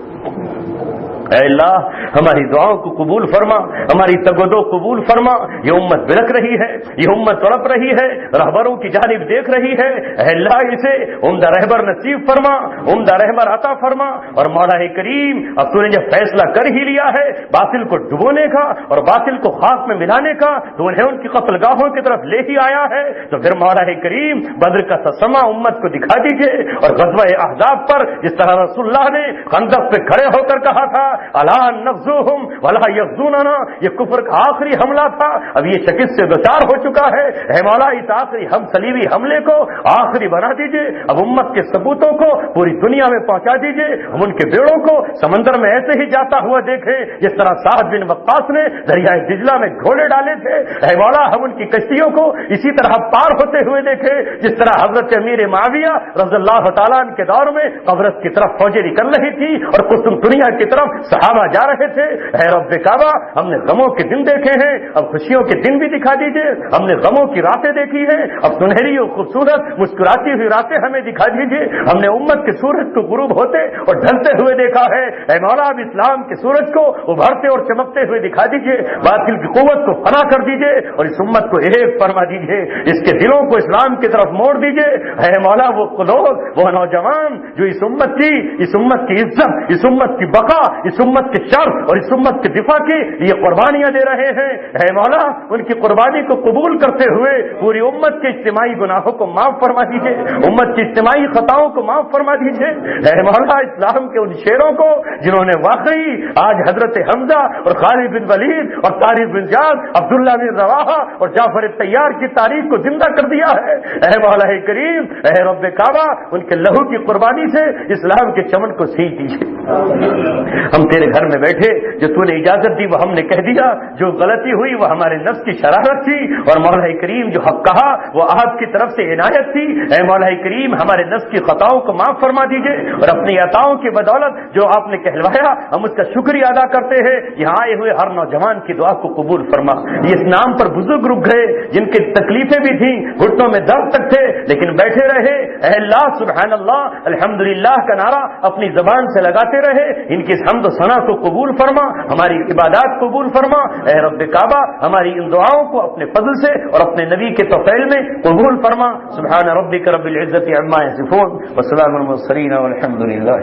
اے اللہ ہماری دعاؤں کو قبول فرما، ہماری تگودو قبول فرما۔ یہ امت بلک رہی ہے، یہ امت تڑپ رہی ہے، رہبروں کی جانب دیکھ رہی ہے۔ اے اللہ اسے عمدہ رہبر نصیب فرما، عمدہ رہبر عطا فرما۔ اور مولا کریم اب تو نے جب فیصلہ کر ہی لیا ہے باطل کو ڈبونے کا اور باطل کو خاک میں ملانے کا تو انہیں ان کی قتل گاہوں کی طرف لے ہی آیا ہے، تو پھر مولا کریم بدر کا تسمہ امت کو دکھا دیجیے اور غزوہ احزاب پر جس طرح رسول اللہ نے خندق پہ کھڑے ہو کر کہا تھا الا نغزوہم ولا یغزوننا، یہ کفر کا آخری حملہ تھا، اب یہ شکست سے دوچار ہو چکا ہے۔ اے مولا اس آخری صلیبی حملے کو آخری بنا دیجئے، اب امت کے ثبوتوں کو پوری دنیا میں پہنچا دیجئے، ہم ان کے بیڑوں کو سمندر میں ایسے ہی جاتا ہوا دیکھیں جس طرح سعد بن وقاص نے دریائے دجلہ میں گھوڑے ڈالے تھے۔ اے مولا ہم ان کی کشتیوں کو اسی طرح پار ہوتے ہوئے دیکھیں جس طرح حضرت امیر معاویہ رضی اللہ تعالیٰ عنہ کے دور میں قبرص کی طرف فوجیں نکل رہی تھی اور قسطنطنیہ کی طرف صحابہ جا رہے تھے۔ اے رب کعبہ ہم نے غموں کے دن دیکھے ہیں، اب خوشیوں کے دن بھی دکھا دیجئے، ہم نے غموں کی راتیں دیکھی ہیں، اب سنہری اور خوبصورت مسکراتی ہوئی راتیں ہمیں دکھا دیجئے، ہم نے امت کے سورج کو غروب ہوتے اور ڈھلتے ہوئے دیکھا ہے۔ اے مولا اب اسلام کے سورج کو ابھرتے اور چمکتے ہوئے دکھا دیجئے، باطل کی قوت کو فنا کر دیجئے اور اس امت کو ایک فرما دیجئے، اس کے دلوں کو اسلام کی طرف موڑ دیجئے۔ اے مولا وہ لوگ، وہ نوجوان جو اس امت کی عزت، اس امت کی بقا، اس اس امت کے شر اور اس امت کے دفاع کی یہ قربانیاں دے رہے ہیں. اے مولا ان کی قربانی کو قبول کرتے ہوئے پوری امت کے اجتماعی گناہوں کو معاف فرما دیجیے, امت کی اجتماعی خطاؤں کو معاف فرما دیجیے. اے مولا اسلام کے ان شیروں کو جنہوں نے واقعی آج حضرت حمزہ اور خالد بن ولید اور طارق بن زیاد, عبداللہ بن رواحہ اور جعفر الطیار کی تاریخ کو زندہ کر دیا ہے. اے مولا کریم, اے رب کعبہ, ان کے لہو کی قربانی سے اسلام کے چمن کو سینچ دیجیے. ہم تیرے گھر میں بیٹھے, جو تو نے اجازت دی وہ ہم نے کہہ دیا, جو غلطی ہوئی وہ ہمارے نفس کی شرارت تھی, اور مولا کریم جو حق کہا وہ آپ کی طرف سے عنایت تھی. اے مولا کریم ہمارے نفس کی خطاؤں کو معاف فرما دیجیے, اور اپنی عطاؤں کی بدولت جو آپ نے کہلوایا ہم اس کا شکریہ ادا کرتے ہیں. یہاں آئے ہوئے ہر نوجوان کی دعا کو قبول فرما. اس نام پر بزرگ رک گئے جن کی تکلیفیں بھی تھیں, گھٹنوں میں درد تک تھے, لیکن بیٹھے رہے. اے اللہ سبحان اللہ الحمدللہ کا نعرہ اپنی زبان سے لگاتے رہے. ان کی حمد و ثنا کو قبول فرما, ہماری عبادات قبول فرما. اے رب کعبہ ہماری ان دعاؤں کو اپنے فضل سے اور اپنے نبی کے توفیل میں قبول فرما. سبحان ربک رب العزت عما یصفون وسلام علی المرسلین والحمد للہ.